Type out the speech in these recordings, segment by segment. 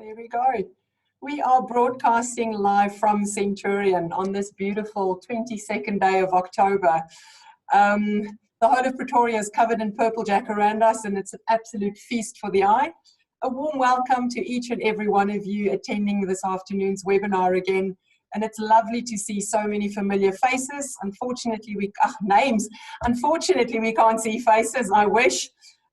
There we go. We are broadcasting live from Centurion on this beautiful 22nd day of October. The whole of Pretoria is covered in purple jack around us, and it's an absolute feast for the eye. A warm welcome to each and every one of you attending this afternoon's webinar again. And it's lovely to see so many familiar faces. Unfortunately, names. Unfortunately, we can't see faces. I wish.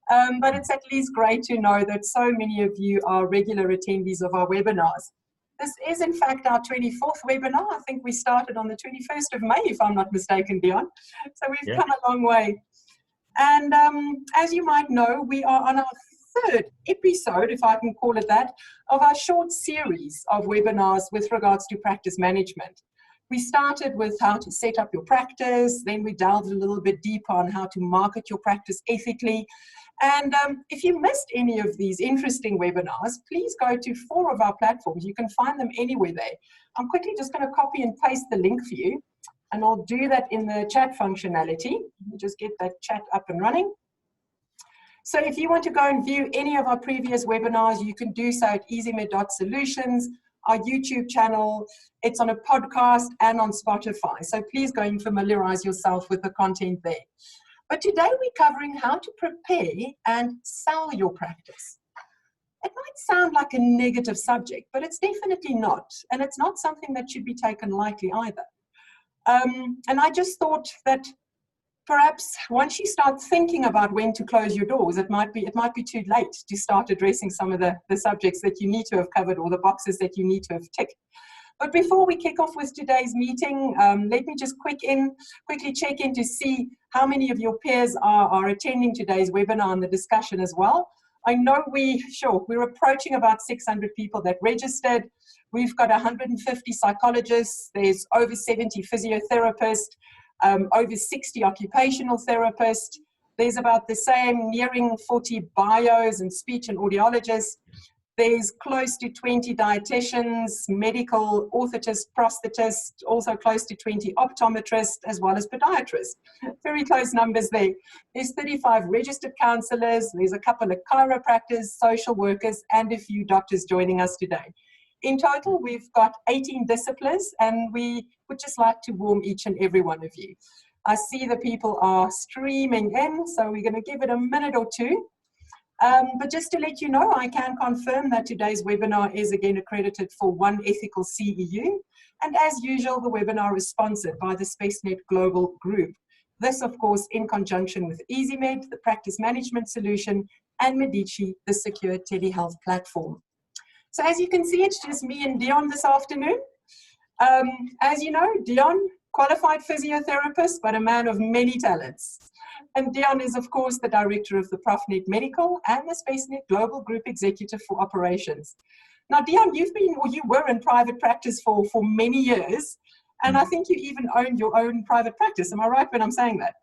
But it's at least great to know that so many of you are regular attendees of our webinars. This is, in fact, our 24th webinar. I think we started on the 21st of May, if I'm not mistaken, Dion. So we've come a long way. And as you might know, we are on our third episode, if I can call it that, of our short series of webinars with regards to practice management. We started with how to set up your practice, then we delved a little bit deeper on how to market your practice ethically. And if you missed any of these interesting webinars, please go to 4 of our platforms. You can find them anywhere there. I'm quickly just going to copy and paste the link for you, and I'll do that in the chat functionality. Let me just get that chat up and running. So if you want to go and view any of our previous webinars, you can do so at EZMed.solutions, our YouTube channel. It's on a podcast and on Spotify. So please go and familiarize yourself with the content there. But today we're covering how to prepare and sell your practice. It might sound like a negative subject, but it's definitely not. And it's not something that should be taken lightly either. And I just thought that perhaps once you start thinking about when to close your doors, it might be too late to start addressing some of the subjects that you need to have covered or the boxes that you need to have ticked. But before we kick off with today's meeting, let me just quickly check in to see how many of your peers are attending today's webinar and the discussion as well. I know we're approaching about 600 people that registered. We've got 150 psychologists. There's over 70 physiotherapists, over 60 occupational therapists. There's about the same, nearing 40 bios and speech and audiologists. There's close to 20 dietitians, medical orthotists, prosthetists, also close to 20 optometrists, as well as podiatrists. Very close numbers there. There's 35 registered counselors. There's a couple of chiropractors, social workers, and a few doctors joining us today. In total, we've got 18 disciplines, and we would just like to warm each and every one of you. I see the people are streaming in, so we're going to give it a minute or two. But just to let you know, I can confirm that today's webinar is again accredited for One Ethical CEU. And as usual, the webinar is sponsored by the SpaceNet Global Group. This, of course, in conjunction with EZMed, the practice management solution, and Medici, the secure telehealth platform. So as you can see, it's just me and Dion this afternoon. As you know, Dion, qualified physiotherapist, but a man of many talents. And Dion is, of course, the director of the ProfNet Medical and the SpaceNet Global Group Executive for Operations. Now, Dion, you were in private practice for many years, and I think you even owned your own private practice. Am I right when I'm saying that?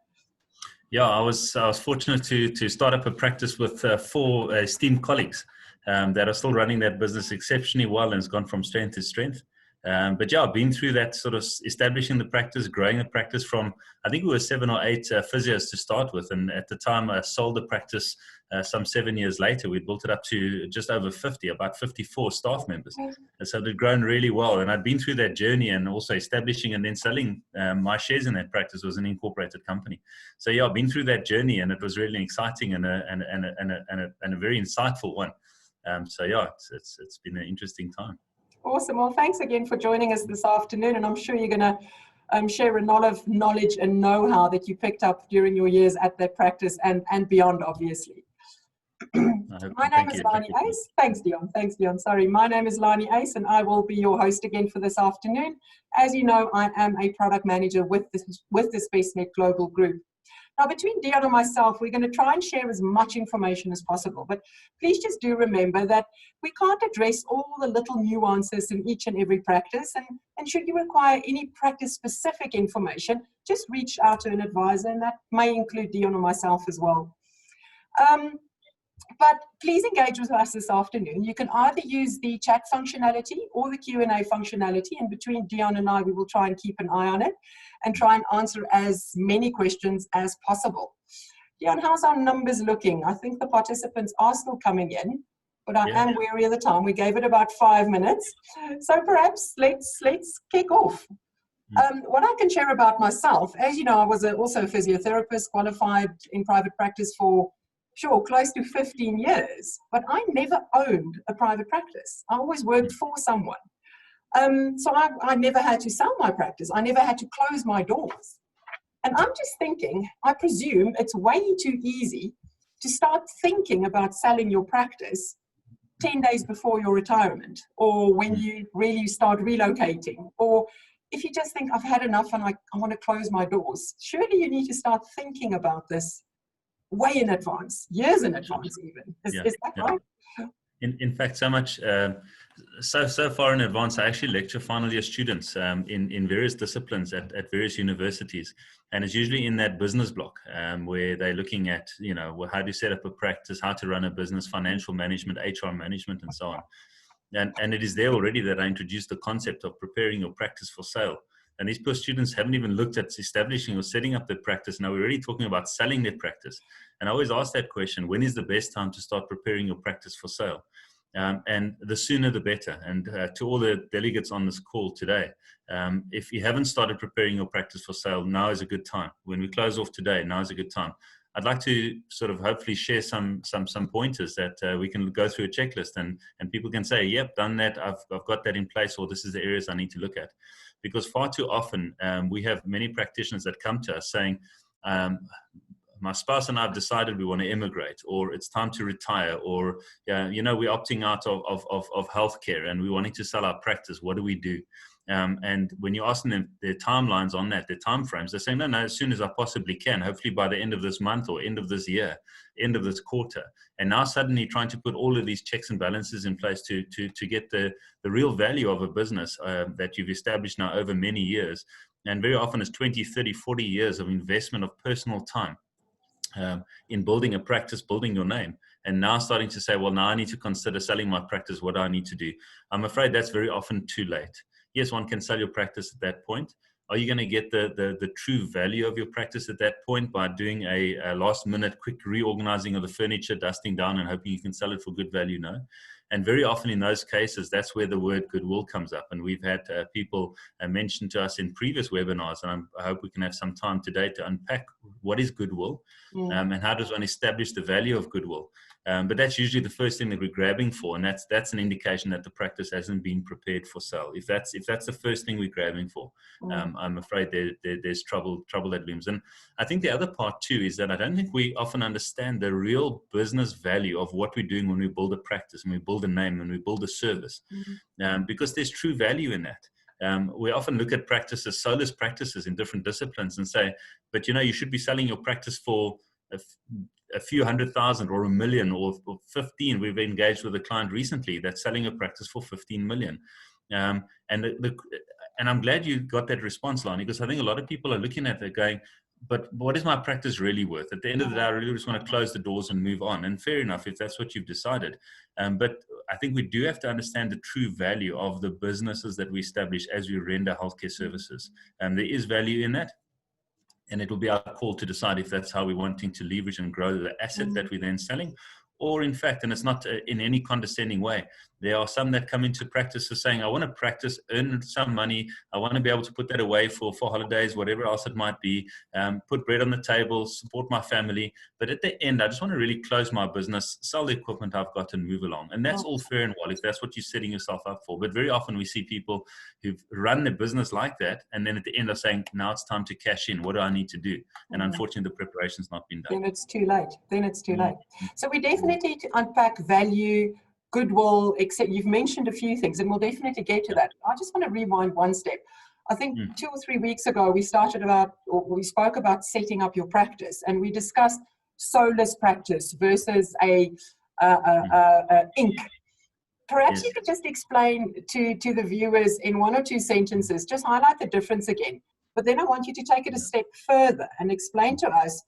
Yeah, I was fortunate to start up a practice with 4 esteemed colleagues that are still running that business exceptionally well, and it's gone from strength to strength. But yeah, I've been through that sort of establishing the practice, growing the practice from, I think we were 7 or 8 physios to start with. And at the time I sold the practice some 7 years later, we built it up to just over 50, about 54 staff members. And so it had grown really well. And I'd been through that journey, and also establishing and then selling my shares in that practice was an incorporated company. So yeah, I've been through that journey, and it was really exciting and a very insightful one. So yeah, it's been an interesting time. Awesome. Well, thanks again for joining us this afternoon. And I'm sure you're going to share a lot of knowledge and know-how that you picked up during your years at that practice and beyond, obviously. My name is Lani Ace. Thanks, Dion. Thanks, Dion. Sorry. My name is Lani Ace, and I will be your host again for this afternoon. As you know, I am a product manager with the SpaceNet Global Group. Now, between Dion and myself, we're going to try and share as much information as possible. But please just do remember that we can't address all the little nuances in each and every practice. And should you require any practice-specific information, just reach out to an advisor, and that may include Dion or myself as well. But please engage with us this afternoon. You can either use the chat functionality or the Q&A functionality, and between Dion and I, we will try and keep an eye on it and try and answer as many questions as possible. Dion, how's our numbers looking? I think the participants are still coming in. but I am wary of the time. We gave it about 5 minutes. So perhaps let's kick off. What I can share about myself, as you know, I was also a physiotherapist, qualified in private practice for, close to 15 years, but I never owned a private practice. I always worked for someone. So I never had to sell my practice. I never had to close my doors. And I'm just thinking, I presume it's way too easy to start thinking about selling your practice 10 days before your retirement, or when you really start relocating, or if you just think, I've had enough and I want to close my doors. Surely you need to start thinking about this way in advance, years in advance even. Is that right? In fact, so much, so far in advance, I actually lecture final year students in various disciplines at various universities. And it's usually in that business block where they're looking at, how to set up a practice, how to run a business, financial management, HR management, and so on. And it is there already that I introduced the concept of preparing your practice for sale. And these poor students haven't even looked at establishing or setting up their practice. Now we're already talking about selling their practice. And I always ask that question, when is the best time to start preparing your practice for sale? And the sooner the better. And to all the delegates on this call today, if you haven't started preparing your practice for sale, now is a good time. When we close off today, now is a good time. I'd like to sort of hopefully share some pointers that we can go through a checklist and people can say, yep, done that, I've got that in place, or this is the areas I need to look at. Because far too often we have many practitioners that come to us saying, my spouse and I have decided we want to immigrate, or it's time to retire, or we're opting out of healthcare and we're wanting to sell our practice. What do we do? And when you ask them their timelines on that, their time frames, they're saying, no, as soon as I possibly can, hopefully by the end of this month or end of this year, end of this quarter. And now suddenly trying to put all of these checks and balances in place to get the real value of a business that you've established now over many years. And very often it's 20, 30, 40 years of investment of personal time in building a practice, building your name. And now starting to say, well, now I need to consider selling my practice. What do I need to do? I'm afraid that's very often too late. Yes, one can sell your practice at that point. Are you going to get the true value of your practice at that point by doing a last minute quick reorganizing of the furniture, dusting down and hoping you can sell it for good value? No. And very often in those cases, that's where the word goodwill comes up. And we've had people mention to us in previous webinars, and I hope we can have some time today to unpack what is goodwill and how does one establish the value of goodwill. But that's usually the first thing that we're grabbing for, and that's an indication that the practice hasn't been prepared for sale. If that's the first thing we're grabbing for, I'm afraid there's trouble that looms. And I think the other part too is that I don't think we often understand the real business value of what we're doing when we build a practice, when we build a name, when we build a service, because there's true value in that. We often look at practices, soulless practices in different disciplines, and say, but you should be selling your practice for a few 100,000 or 1 million or 15. We've engaged with a client recently that's selling a practice for 15 million. And I'm glad you got that response, Lani, because I think a lot of people are looking at it going, but what is my practice really worth? At the end of the day, I really just want to close the doors and move on. And fair enough, if that's what you've decided. But I think we do have to understand the true value of the businesses that we establish as we render healthcare services. There is value in that. And it will be our call to decide if that's how we're wanting to leverage and grow the asset that we're then selling. Or in fact, and it's not in any condescending way, there are some that come into practice as saying, I want to practice, earn some money. I want to be able to put that away for holidays, whatever else it might be, put bread on the table, support my family. But at the end, I just want to really close my business, sell the equipment I've got and move along. And that's all fair and well if that's what you're setting yourself up for. But very often we see people who've run their business like that. And then at the end are saying, now it's time to cash in. What do I need to do? And unfortunately, the preparation's not been done. Then it's too late. So we definitely need to unpack value, goodwill, except you've mentioned a few things, and we'll definitely get to that. I just want to rewind one step. I think 2 or 3 weeks ago, we spoke about setting up your practice, and we discussed soulless practice versus a ink. Perhaps you could just explain to the viewers in 1 or 2 sentences, just highlight the difference again. But then I want you to take it a step further and explain to us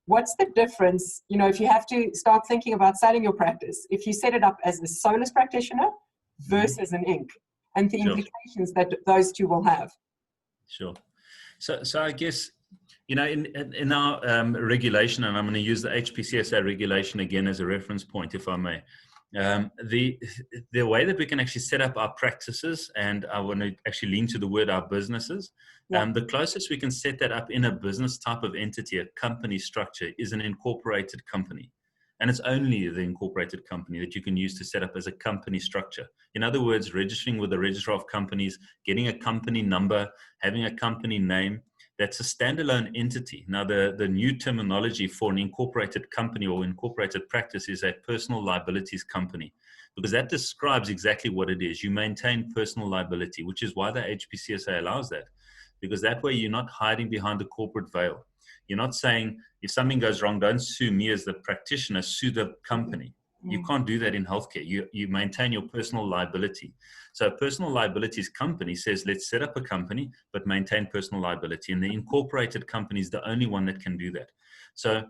what's the difference, if you have to start thinking about selling your practice, if you set it up as a soulless practitioner versus an ink, and the implications that those two will have. Sure. So I guess, in our regulation, and I'm going to use the Hpcsa regulation again as a reference point, if I may. The way that we can actually set up our practices, and I want to actually lean to the word our businesses, the closest we can set that up in a business type of entity, a company structure, is an incorporated company. And it's only the incorporated company that you can use to set up as a company structure. In other words, registering with the registrar of companies, getting a company number, having a company name. That's a standalone entity. Now, the new terminology for an incorporated company or incorporated practice is a personal liabilities company, because that describes exactly what it is. You maintain personal liability, which is why the Hpcsa allows that, because that way you're not hiding behind the corporate veil. You're not saying, if something goes wrong, don't sue me as the practitioner, sue the company. You can't do that in healthcare. You maintain your personal liability. So a personal liabilities company says, let's set up a company, but maintain personal liability. And the incorporated company is the only one that can do that. So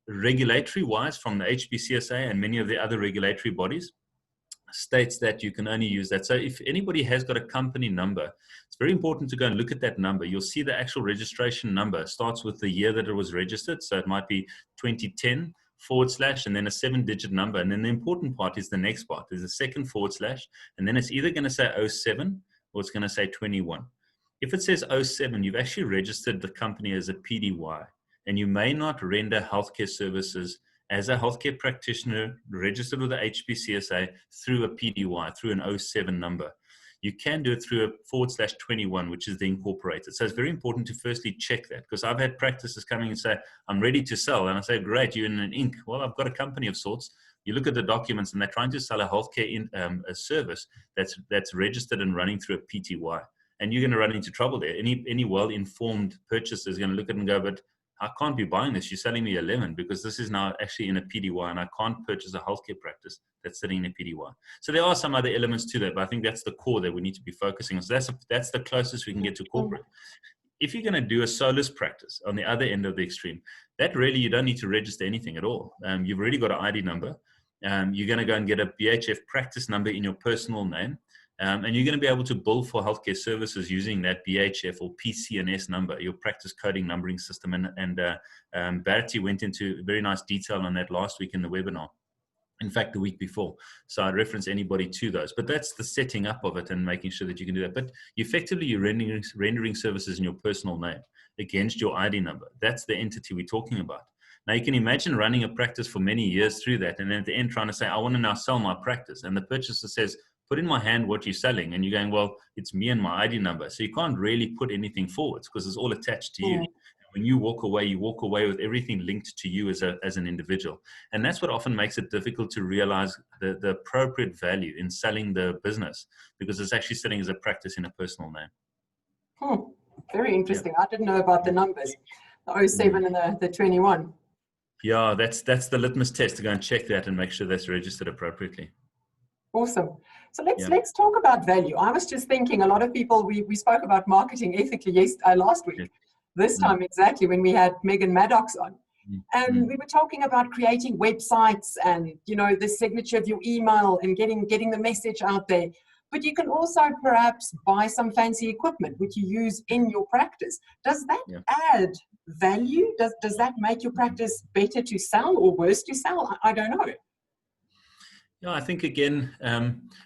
regulatory wise, from the Hpcsa and many of the other regulatory bodies, states that you can only use that. So if anybody has got a company number, it's very important to go and look at that number. You'll see the actual registration number starts with the year that it was registered. So it might be 2010 / and then a 7-digit number. And then the important part is the next part. There's a second / and then it's either going to say 07 or it's going to say 21. If it says 07, you've actually registered the company as a PDY, and you may not render healthcare services as a healthcare practitioner registered with the Hpcsa through a PDY, through an 07 number. You can do it through a / 21, which is the incorporated. So it's very important to firstly check that, because I've had practices coming and say, I'm ready to sell. And I say, great, you're in an Inc. Well, I've got a company of sorts. You look at the documents and they're trying to sell a healthcare a service that's registered and running through a PTY. And you're going to run into trouble there. Any well-informed purchaser is going to look at it and go, but I can't be buying this. You're selling me a lemon, because this is now actually in a PDY, and I can't purchase a healthcare practice that's sitting in a PDY. So there are some other elements to that, but I think that's the core that we need to be focusing on. So that's the closest we can get to corporate. If you're going to do a solus practice on the other end of the extreme, that really you don't need to register anything at all. You've already got an ID number. You're going to go and get a BHF practice number in your personal name. And you're going to be able to bill for healthcare services using that BHF or PCNS number, your practice coding numbering system. And Barty went into very nice detail on that last week in the webinar. In fact, the week before. So I'd reference anybody to those. But that's the setting up of it and making sure that you can do that. But effectively, you're rendering services in your personal name against your ID number. That's the entity we're talking about. Now, you can imagine running a practice for many years through that, and then at the end trying to say, I want to now sell my practice. And the purchaser says, put in my hand what you're selling. And you're going, well, it's me and my ID number. So you can't really put anything forward because it's all attached to you. When you walk away with everything linked to you as an individual. And that's what often makes it difficult to realize the appropriate value in selling the business, because it's actually selling as a practice in a personal name. Very interesting. Yeah. I didn't know about the numbers, the 07 and the 21. Yeah, that's the litmus test to go and check that and make sure that's registered appropriately. Awesome. So let's talk about value. I was just thinking, a lot of people, we spoke about marketing ethically last week. This time exactly when we had Megan Maddox on. And we were talking about creating websites and, the signature of your email and getting the message out there. But you can also perhaps buy some fancy equipment which you use in your practice. Does that add value? Does that make your practice better to sell or worse to sell? I don't know. Yeah, I think, again,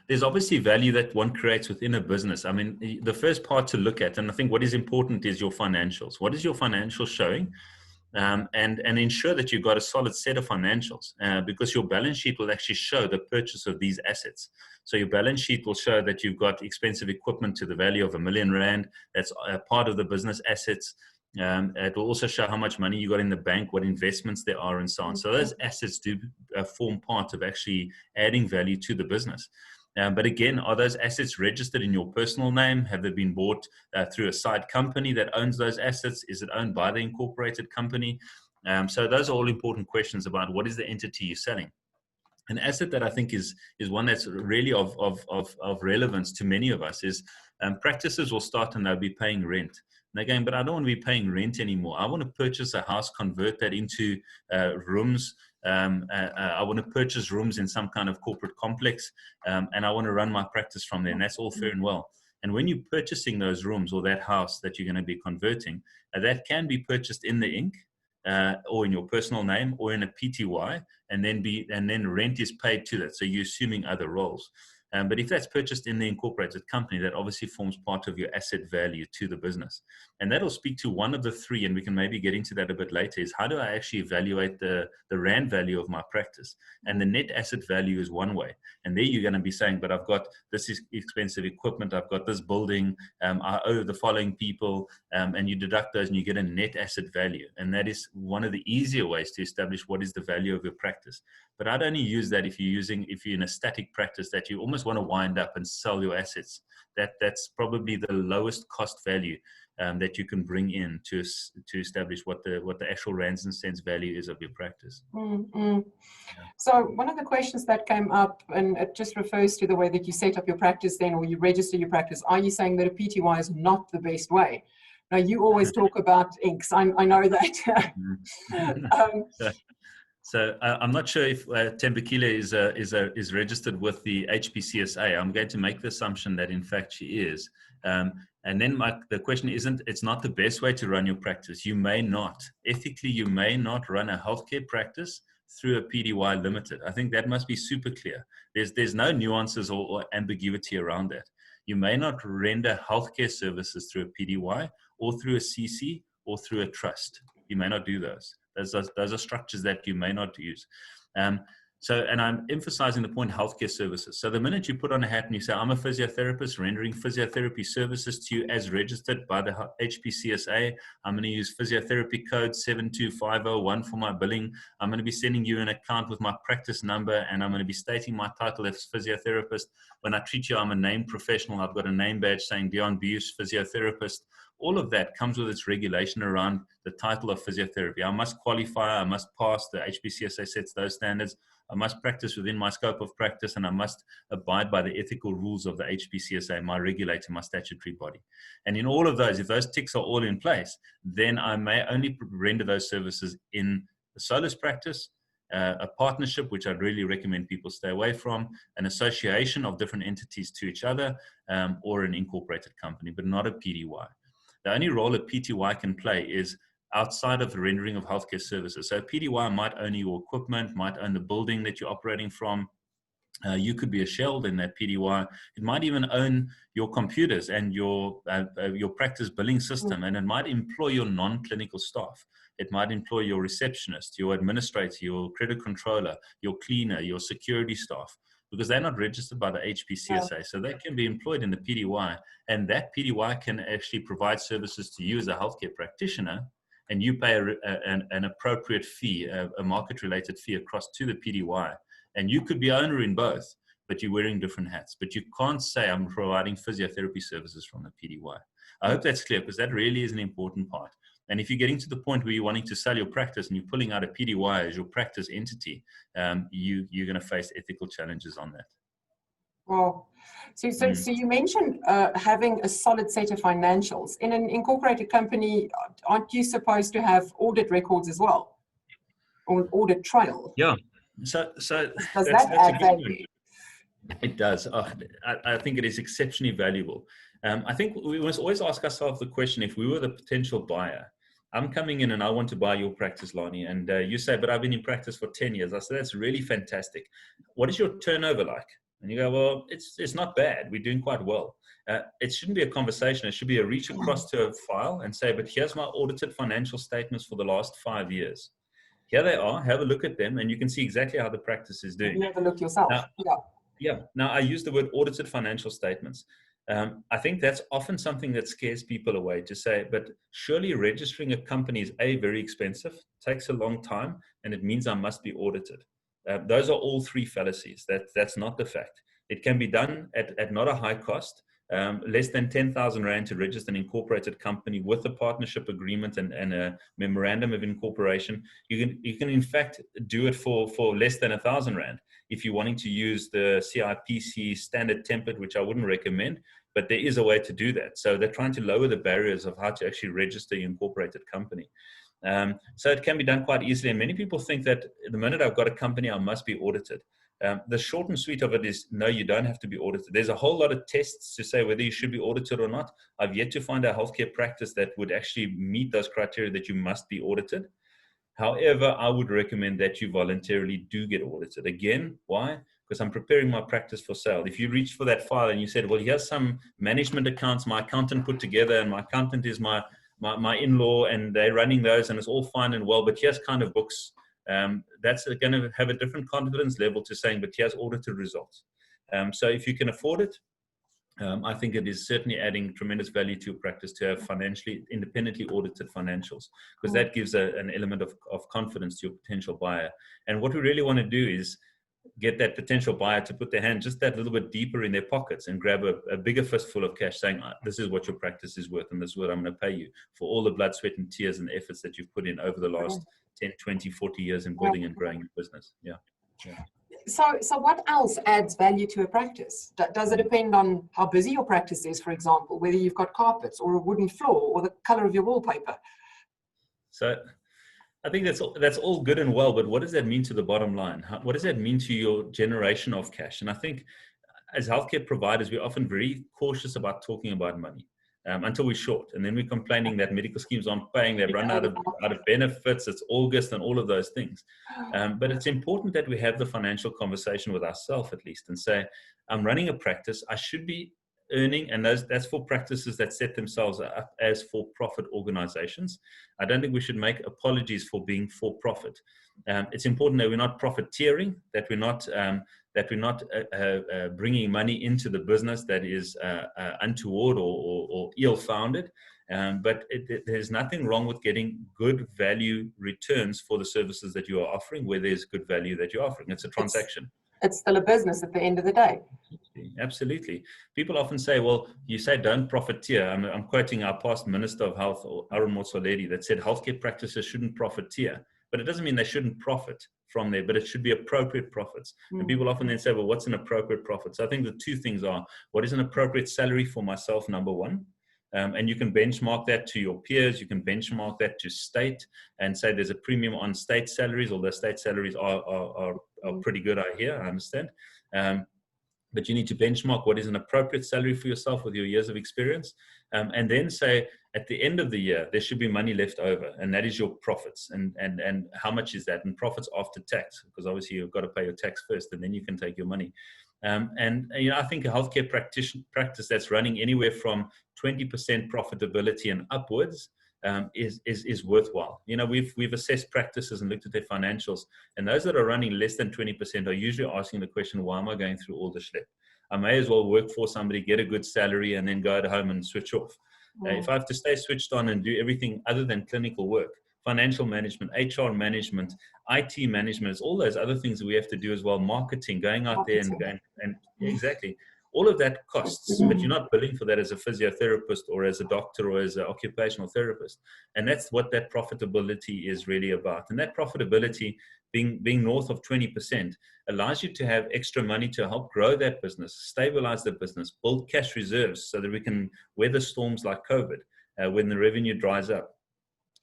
there's obviously value that one creates within a business. I mean, the first part to look at, and I think what is important, is your financials. What is your financials showing? And ensure that you've got a solid set of financials, because your balance sheet will actually show the purchase of these assets. So your balance sheet will show that you've got expensive equipment to the value of R1 million. That's a part of the business assets. It will also show how much money you got in the bank, what investments there are, and so on. So those assets do form part of actually adding value to the business. But again, are those assets registered in your personal name? Have they been bought through a side company that owns those assets? Is it owned by the incorporated company? So those are all important questions about what is the entity you're selling. An asset that I think is one that's really of relevance to many of us is practices will start and they'll be paying rent. And they're going, but I don't want to be paying rent anymore. I want to purchase a house, convert that into rooms. I want to purchase rooms in some kind of corporate complex, and I want to run my practice from there. And that's all fair and well. And when you're purchasing those rooms or that house that you're going to be converting, that can be purchased in the Inc. or in your personal name or in a PTY, and then rent is paid to that. So you're assuming other roles. But if that's purchased in the incorporated company, that obviously forms part of your asset value to the business. And that'll speak to one of the three, and we can maybe get into that a bit later, is how do I actually evaluate the rand value of my practice? And the net asset value is one way. And there you're going to be saying, but I've got this expensive equipment, I've got this building, I owe the following people, and you deduct those and you get a net asset value. And that is one of the easier ways to establish what is the value of your practice. But I'd only use that if you're in a static practice that you almost want to wind up and sell your assets. That's probably the lowest cost value that you can bring in to establish what the actual rands and cents value is of your practice. Mm-hmm. So one of the questions that came up, and it just refers to the way that you set up your practice then, or you register your practice. Are you saying that a PTY is not the best way? Now, you always talk about inks. I know that. So I'm not sure if Hpcsa is registered with the Hpcsa. I'm going to make the assumption that in fact she is. And then the question it's not the best way to run your practice. You may not run a healthcare practice through a PTY limited. I think that must be super clear. There's no nuances or ambiguity around that. You may not render healthcare services through a PTY or through a CC or through a trust. You may not do those. Those are structures that you may not use. And I'm emphasizing the point healthcare services. So the minute you put on a hat and you say, I'm a physiotherapist rendering physiotherapy services to you as registered by the Hpcsa, I'm going to use physiotherapy code 72501 for my billing. I'm going to be sending you an account with my practice number, and I'm going to be stating my title as physiotherapist. When I treat you, I'm a named professional. I've got a name badge saying Dion Buse, physiotherapist. All of that comes with its regulation around the title of physiotherapy. I must qualify, I must pass, the Hpcsa sets those standards. I must practice within my scope of practice, and I must abide by the ethical rules of the Hpcsa, my regulator, my statutory body. And in all of those, if those ticks are all in place, then I may only render those services in a solus practice, a partnership, which I'd really recommend people stay away from, an association of different entities to each other, or an incorporated company, but not a PTY. The only role a PTY can play is outside of the rendering of healthcare services. So a PTY might own your equipment, might own the building that you're operating from. You could be a shell in that PTY. It might even own your computers and your practice billing system, and it might employ your non-clinical staff. It might employ your receptionist, your administrator, your credit controller, your cleaner, your security staff, because they're not registered by the Hpcsa. So they can be employed in the PTY, and that PTY can actually provide services to you as a healthcare practitioner, and you pay an appropriate fee, a market-related fee across to the PTY. And you could be owner in both, but you're wearing different hats. But you can't say I'm providing physiotherapy services from the PTY. I hope that's clear, because that really is an important part. And if you're getting to the point where you're wanting to sell your practice and you're pulling out a PTY as your practice entity, you're going to face ethical challenges on that. Well, so you mentioned having a solid set of financials. In an incorporated company, aren't you supposed to have audit records as well? Or an audit trail? Yeah. So does that add value? It does. I think it is exceptionally valuable. I think we must always ask ourselves the question, if we were the potential buyer, I'm coming in and I want to buy your practice, Lonnie, and you say, but I've been in practice for 10 years. I said, that's really fantastic. What is your turnover like? And you go, well, it's not bad. We're doing quite well. It shouldn't be a conversation. It should be a reach across to a file and say, but here's my audited financial statements for the last 5 years. Here they are. Have a look at them, and you can see exactly how the practice is doing. You have a look yourself. Now, I use the word audited financial statements. I think that's often something that scares people away, to say, but surely registering a company is very expensive, takes a long time, and it means I must be audited. Those are all three fallacies. That's not the fact. It can be done at not a high cost, less than 10,000 Rand to register an incorporated company with a partnership agreement and a memorandum of incorporation. You can in fact do it for less than 1,000 Rand if you're wanting to use the CIPC standard template, which I wouldn't recommend, but there is a way to do that. So they're trying to lower the barriers of how to actually register your incorporated company. So it can be done quite easily. And many people think that the minute I've got a company, I must be audited. The short and sweet of it is, no, you don't have to be audited. There's a whole lot of tests to say whether you should be audited or not. I've yet to find a healthcare practice that would actually meet those criteria that you must be audited. However, I would recommend that you voluntarily do get audited. Again, why? Because I'm preparing my practice for sale. If you reached for that file and you said, well, here's some management accounts my accountant put together, and my accountant is my in-law, and they're running those, and it's all fine and well, but here's kind of books, that's going to have a different confidence level to saying, but here's audited results. So if you can afford it, I think it is certainly adding tremendous value to your practice to have financially independently audited financials, because that gives an element of confidence to your potential buyer. And what we really want to do is get that potential buyer to put their hand just that little bit deeper in their pockets and grab a bigger fistful of cash, saying, this is what your practice is worth, and this is what I'm going to pay you for all the blood, sweat, and tears and efforts that you've put in over the last 10, 20, 40 years in building and growing your business. Yeah. So what else adds value to a practice? Does it depend on how busy your practice is, for example, whether you've got carpets or a wooden floor or the color of your wallpaper? So I think that's all good and well, but what does that mean to the bottom line? What does that mean to your generation of cash? And I think as healthcare providers, we're often very cautious about talking about money until we're short. And then we're complaining that medical schemes aren't paying, they've run out of benefits, it's August and all of those things. But it's important that we have the financial conversation with ourselves at least and say, I'm running a practice, I should be earning, and that's for practices that set themselves up as for-profit organizations. I don't think we should make apologies for being for-profit. It's important that we're not profiteering, that we're not bringing money into the business that is untoward or ill-founded. But there's nothing wrong with getting good value returns for the services that you are offering, where there's good value that you're offering. It's a transaction. It's still a business at the end of the day. Absolutely. People often say, well, you say don't profiteer. I'm quoting our past Minister of Health, Aaron Motsoaledi, that said healthcare practices shouldn't profiteer. But it doesn't mean they shouldn't profit from there, but it should be appropriate profits. And people often then say, well, what's an appropriate profit? So I think the two things are, what is an appropriate salary for myself, number one? And you can benchmark that to your peers. You can benchmark that to state and say there's a premium on state salaries, although state salaries are pretty good out here, I understand. But you need to benchmark what is an appropriate salary for yourself with your years of experience. And then say at the end of the year, there should be money left over, and that is your profits. And how much is that? And profits after tax, because obviously you've got to pay your tax first, and then you can take your money. And I think a healthcare practice that's running anywhere from 20% profitability and upwards is worthwhile. We've assessed practices and looked at their financials, and those that are running less than 20% are usually asking the question, why am I going through all the schlep? I may as well work for somebody, get a good salary, and then go at home and switch off. If I have to stay switched on and do everything other than clinical work, financial management, HR management, IT management, it's all those other things that we have to do as well, marketing, going out there and exactly. All of that costs, but you're not billing for that as a physiotherapist or as a doctor or as an occupational therapist. And that's what that profitability is really about. And that profitability being north of 20% allows you to have extra money to help grow that business, stabilize the business, build cash reserves so that we can weather storms like COVID when the revenue dries up.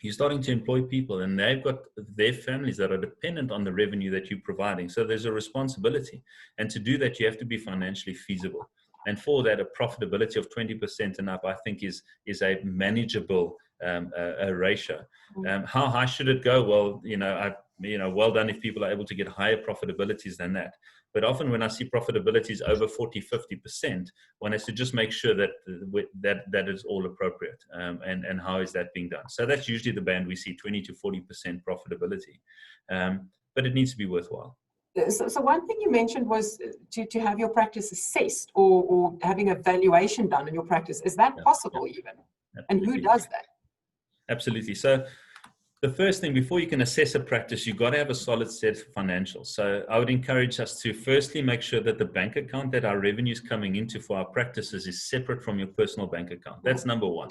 You're starting to employ people, and they've got their families that are dependent on the revenue that you're providing. So there's a responsibility. And to do that, you have to be financially feasible. And for that, a profitability of 20% and up, I think is a manageable ratio. How high should it go? Well, well done if people are able to get higher profitabilities than that. But often when I see profitabilities over 40, 50%, one has to just make sure that that is all appropriate. And how is that being done? So that's usually the band we see, 20 to 40% profitability. But it needs to be worthwhile. So one thing you mentioned was to have your practice assessed or having a valuation done in your practice. Is that possible even? Absolutely. And who does that? Absolutely. So the first thing, before you can assess a practice, you've got to have a solid set of financials. So I would encourage us to firstly make sure that the bank account that our revenue is coming into for our practices is separate from your personal bank account. That's number one.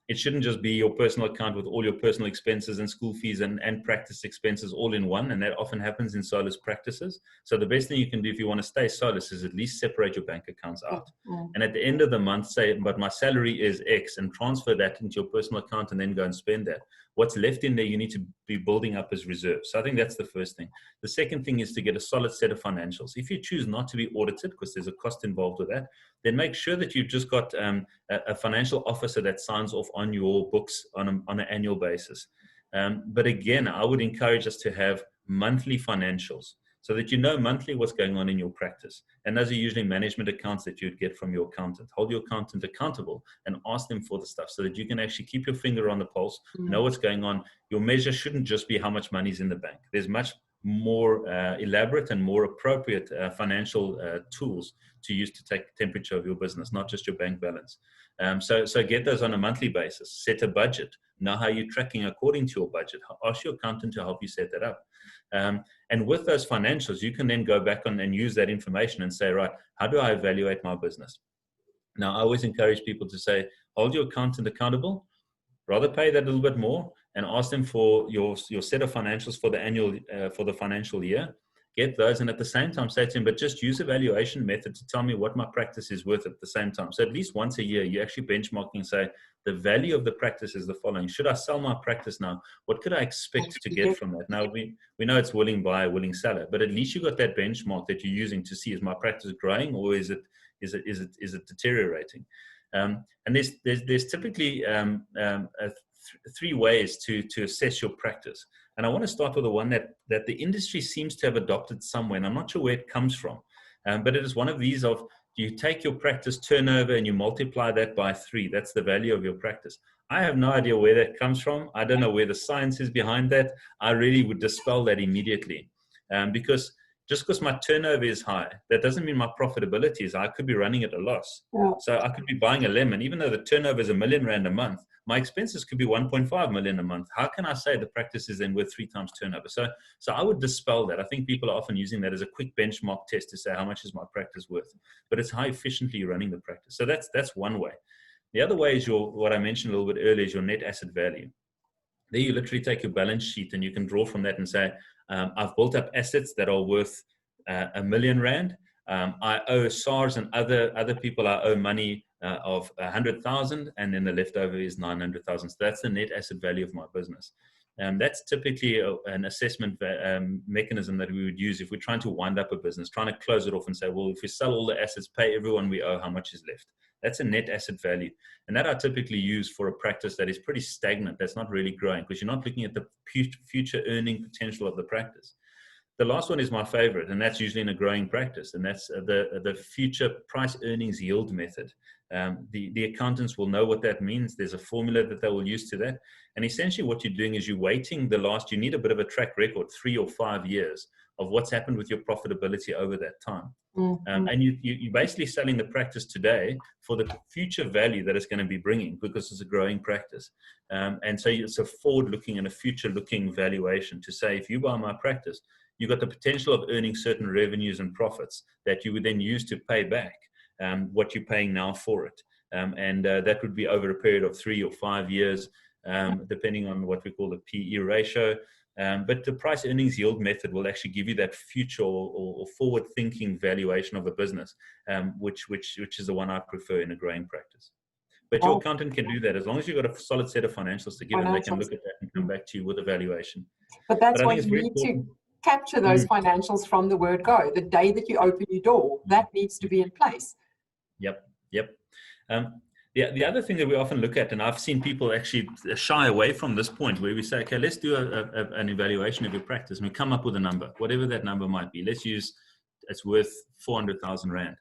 It shouldn't just be your personal account with all your personal expenses and school fees and practice expenses all in one. And that often happens in Solus practices. So the best thing you can do if you want to stay Solus is at least separate your bank accounts out. And at the end of the month, say, but my salary is X, and transfer that into your personal account and then go and spend that. What's left in there, you need to be building up as reserves. So I think that's the first thing. The second thing is to get a solid set of financials. If you choose not to be audited, because there's a cost involved with that, then make sure that you've just got a financial officer that signs off on your books on an annual basis. But again, I would encourage us to have monthly financials so that you know monthly what's going on in your practice. And those are usually management accounts that you'd get from your accountant. Hold your accountant accountable and ask them for the stuff so that you can actually keep your finger on the pulse, know what's going on. Your measure shouldn't just be how much money is in the bank. There's much more elaborate and more appropriate financial tools to use to take the temperature of your business, not just your bank balance. So get those on a monthly basis. Set a budget. Know how you're tracking according to your budget. Ask your accountant to help you set that up. And with those financials, you can then go back on and use that information and say, right, how do I evaluate my business? Now, I always encourage people to say, hold your accountant accountable. Rather pay that a little bit more and ask them for your set of financials for the annual for the financial year. Get those, and at the same time say to him, but just use a valuation method to tell me what my practice is worth at the same time. So at least once a year, you actually benchmarking and say, the value of the practice is the following. Should I sell my practice now? What could I expect to get from that? Now, we know it's willing buyer, willing seller, but at least you got that benchmark that you're using to see, is my practice growing or is it deteriorating? And there's typically three ways to assess your practice. And I want to start with the one that the industry seems to have adopted somewhere, and I'm not sure where it comes from. But it is one of these of, you take your practice turnover and you multiply that by 3. That's the value of your practice. I have no idea where that comes from. I don't know where the science is behind that. I really would dispel that immediately. Because just because my turnover is high, that doesn't mean my profitability is high. I could be running at a loss. Yeah. So I could be buying a lemon, even though the turnover is R1 million a month, my expenses could be 1.5 million a month. How can I say the practice is then worth 3 times turnover? So I would dispel that. I think people are often using that as a quick benchmark test to say, how much is my practice worth? But it's how efficiently you're running the practice. So that's one way. The other way is what I mentioned a little bit earlier, is your net asset value. There you literally take your balance sheet and you can draw from that and say, I've built up assets that are worth R1 million. I owe SARS and other people, I owe money of 100,000, and then the leftover is 900,000. So that's the net asset value of my business. That's typically an assessment mechanism that we would use if we're trying to wind up a business, trying to close it off and say, well, if we sell all the assets, pay everyone we owe, how much is left? That's a net asset value. And that I typically use for a practice that is pretty stagnant, that's not really growing, because you're not looking at the future earning potential of the practice. The last one is my favorite, and that's usually in a growing practice, and that's the future price earnings yield method. The accountants will know what that means. There's a formula that they will use to that. And essentially what you're doing is you're weighting you need a bit of a track record, 3 or 5 years, of what's happened with your profitability over that time. Mm-hmm. And you're basically selling the practice today for the future value that it's going to be bringing, because it's a growing practice. And so it's a forward-looking and a future-looking valuation to say, if you buy my practice, you've got the potential of earning certain revenues and profits that you would then use to pay back what you're paying now for it. And that would be over a period of 3 or 5 years, depending on what we call the PE ratio. But the price earnings yield method will actually give you that future or forward-thinking valuation of a business, which is the one I prefer in a growing practice. But your accountant can do that as long as you've got a solid set of financials to give them. They can look at that and come back to you with a valuation. But that's why you need to capture those financials from the word go. The day that you open your door, that needs to be in place. Yep. The other thing that we often look at, and I've seen people actually shy away from this point, where we say, okay, let's do an evaluation of your practice, and we come up with a number, whatever that number might be. Let's use, it's worth 400,000 Rand.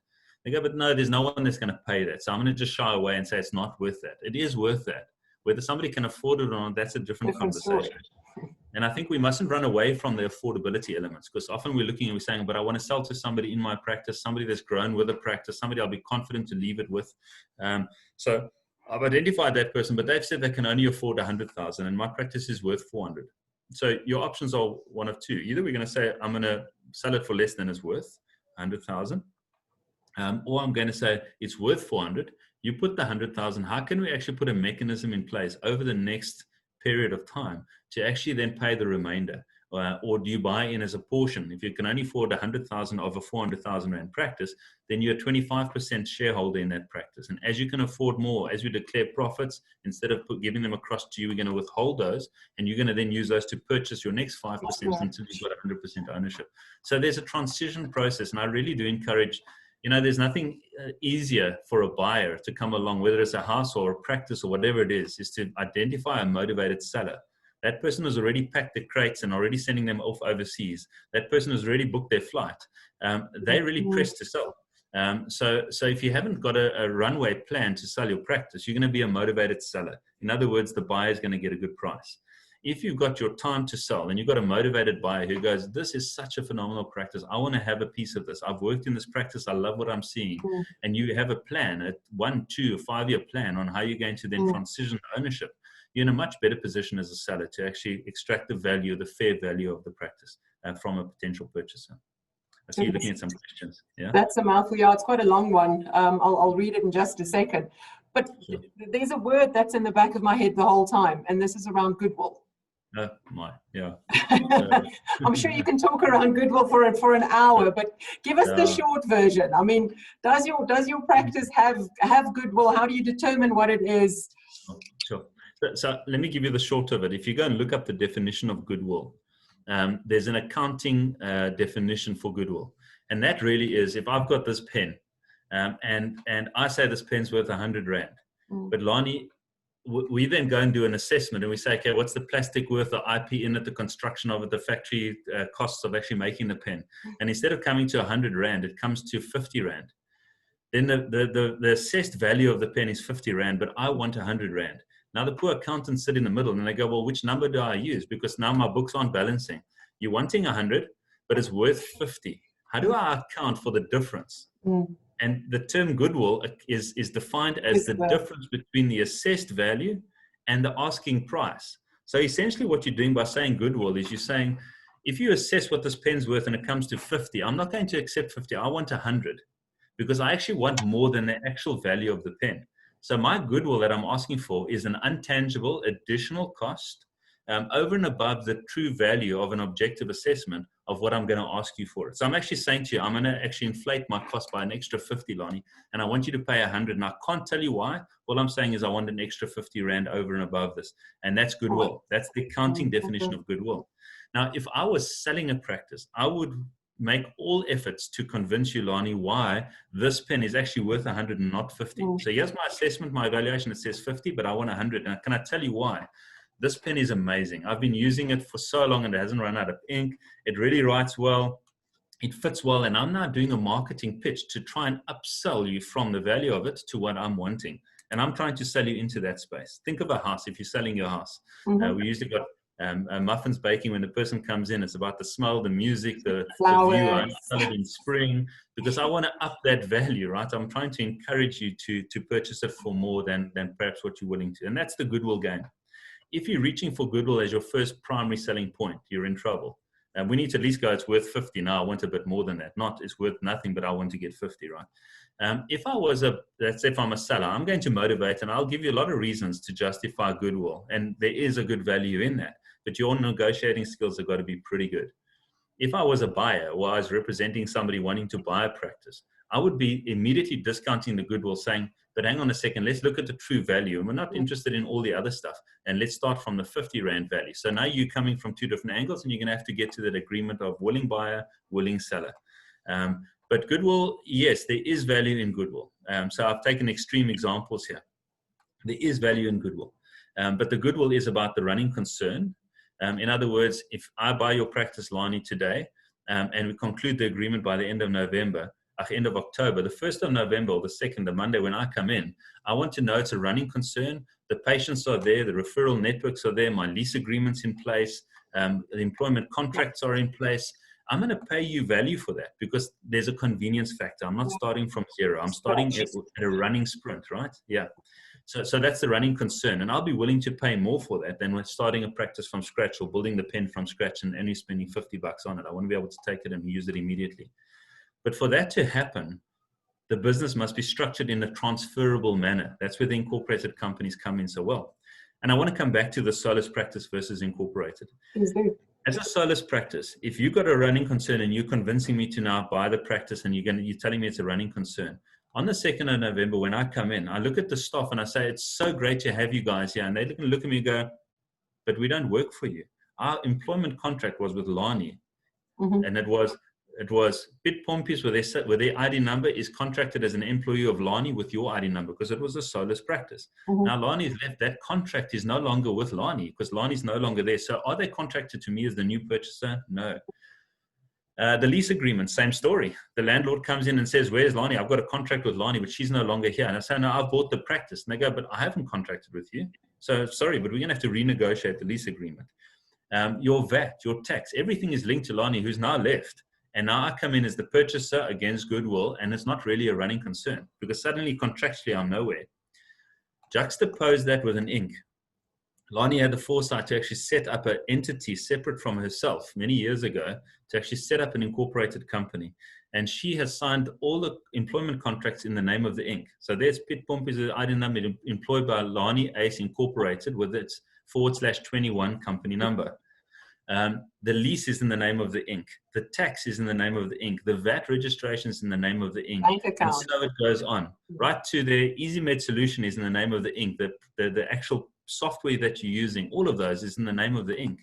They go, but no, there's no one that's going to pay that. So I'm going to just shy away and say it's not worth that. It is worth that. Whether somebody can afford it or not, that's a different conversation. Story. And I think we mustn't run away from the affordability elements, because often we're looking and we're saying, but I want to sell to somebody in my practice, somebody that's grown with a practice, somebody I'll be confident to leave it with. So I've identified that person, but they've said they can only afford 100,000 and my practice is worth 400. So your options are one of two. Either we're going to say, I'm going to sell it for less than it's worth, 100,000. Or I'm going to say it's worth 400. You put the 100,000. How can we actually put a mechanism in place over the next period of time to actually then pay the remainder? Or do you buy in as a portion? If you can only afford 100,000 of a 400,000 Rand practice, then you're a 25% shareholder in that practice. And as you can afford more, as we declare profits, instead of giving them across to you, we're going to withhold those, and you're going to then use those to purchase your next 5% until you've got 100% ownership. So there's a transition process, and I really do encourage, there's nothing easier for a buyer to come along, whether it's a house or a practice or whatever it is to identify a motivated seller That person has already packed the crates and already sending them off overseas. That person has already booked their flight. They're really pressed to sell. So if you haven't got a runway plan to sell your practice, you're going to be a motivated seller. In other words, the buyer is going to get a good price. If you've got your time to sell and you've got a motivated buyer who goes, this is such a phenomenal practice, I want to have a piece of this. I've worked in this practice. I love what I'm seeing. And you have a plan, a 1, 2, 5-year plan on how you're going to then transition ownership. You're in a much better position as a seller to actually extract the value, the fair value of the practice from a potential purchaser. I see you looking at some questions. Yeah, that's a mouthful. Yeah, it's quite a long one. I'll read it in just a second. But sure. There's a word that's in the back of my head the whole time, and this is around goodwill. Oh my, yeah. I'm sure you can talk around goodwill for an hour, but give us the short version. I mean, does your practice have goodwill? How do you determine what it is? Sure. So let me give you the short of it. If you go and look up the definition of goodwill, there's an accounting definition for goodwill, and that really is, if I've got this pen, and I say this pen's worth 100 Rand, but Lani, we then go and do an assessment and we say, okay, what's the plastic worth, the IP in it, the construction of it, the factory costs of actually making the pen. And instead of coming to 100 Rand, it comes to 50 Rand. Then the assessed value of the pen is 50 Rand, but I want 100 Rand. Now the poor accountants sit in the middle and they go, well, which number do I use? Because now my books aren't balancing. You're wanting 100, but it's worth 50. How do I account for the difference? And the term goodwill is defined as the difference between the assessed value and the asking price. So essentially what you're doing by saying goodwill is you're saying, if you assess what this pen's worth and it comes to 50, I'm not going to accept 50. I want 100 because I actually want more than the actual value of the pen. So my goodwill that I'm asking for is an intangible additional cost over and above the true value of an objective assessment of what I'm going to ask you for it. So I'm actually saying to you, I'm going to actually inflate my cost by an extra 50, Lani, and I want you to pay 100. And I can't tell you why. All I'm saying is I want an extra 50 Rand over and above this. And that's goodwill. That's the accounting definition of goodwill. Now, if I was selling a practice, I would make all efforts to convince you, Lani, why this pen is actually worth 100 and not 50. So here's my assessment, my evaluation. It says 50, but I want 100. And can I tell you why? This pen is amazing. I've been using it for so long and it hasn't run out of ink. It really writes well. It fits well. And I'm now doing a marketing pitch to try and upsell you from the value of it to what I'm wanting. And I'm trying to sell you into that space. Think of a house. If you're selling your house, we usually got muffins baking when the person comes in. It's about the smell, the music, the view. I sell it in spring because I want to up that value, right? I'm trying to encourage you to purchase it for more than perhaps what you're willing to. And that's the goodwill game. If you're reaching for goodwill as your first primary selling point, you're in trouble. And we need to at least go, it's worth 50. Now I want a bit more than that. Not it's worth nothing, but I want to get 50, right? If I was let's say if I'm a seller, I'm going to motivate and I'll give you a lot of reasons to justify goodwill. And there is a good value in that, but your negotiating skills have got to be pretty good. If I was a buyer or I was representing somebody wanting to buy a practice, I would be immediately discounting the goodwill saying, but hang on a second, let's look at the true value. And we're not interested in all the other stuff. And let's start from the 50 Rand value. So now you're coming from two different angles and you're going to have to get to that agreement of willing buyer, willing seller. But goodwill, yes, there is value in goodwill. So I've taken extreme examples here. There is value in goodwill. But the goodwill is about the running concern. In other words, if I buy your practice, Lani, today, and we conclude the agreement by the end of November, end of October, the 1st of November or the 2nd, the Monday when I come in, I want to know it's a running concern. The patients are there, the referral networks are there, my lease agreement's in place, the employment contracts are in place. I'm going to pay you value for that because there's a convenience factor. I'm not starting from zero. I'm starting at a running sprint, right? Yeah. So that's the running concern. And I'll be willing to pay more for that than when starting a practice from scratch or building the pen from scratch and only spending $50 on it. I want to be able to take it and use it immediately. But for that to happen, the business must be structured in a transferable manner. That's where the incorporated companies come in so well. And I want to come back to the solus practice versus incorporated. As a solus practice, if you've got a running concern and you're convincing me to now buy the practice and you're telling me it's a running concern, on the 2nd of November, when I come in, I look at the staff and I say, it's so great to have you guys here. And they look at me and go, but we don't work for you. Our employment contract was with Lani. And it was it was Pit Pompies where their ID number is contracted as an employee of Lani with your ID number because it was a solus practice. Now Lani's left, that contract is no longer with Lani because Lani's no longer there. So are they contracted to me as the new purchaser? No. The lease agreement, same story. The landlord comes in and says, where's Lani? I've got a contract with Lani, but she's no longer here. And I say, no, I've bought the practice. And they go, but I haven't contracted with you. So sorry, but we're going to have to renegotiate the lease agreement. Your VAT, your tax, everything is linked to Lani, who's now left. And now I come in as the purchaser against goodwill, and it's not really a running concern because suddenly contractually I'm nowhere. Juxtapose that with an Inc. Lani had the foresight to actually set up an entity separate from herself many years ago to actually set up an incorporated company. And she has signed all the employment contracts in the name of the Inc. So there's Pit Pompies, the ID number employed by Lani Ace Incorporated with its /21 company number. The lease is in the name of the Inc. The tax is in the name of the Inc. The VAT registration is in the name of the Inc. Bank account. And so it goes on. Right to the EZMed solution is in the name of the Inc. The actual software that you're using, all of those is in the name of the Inc.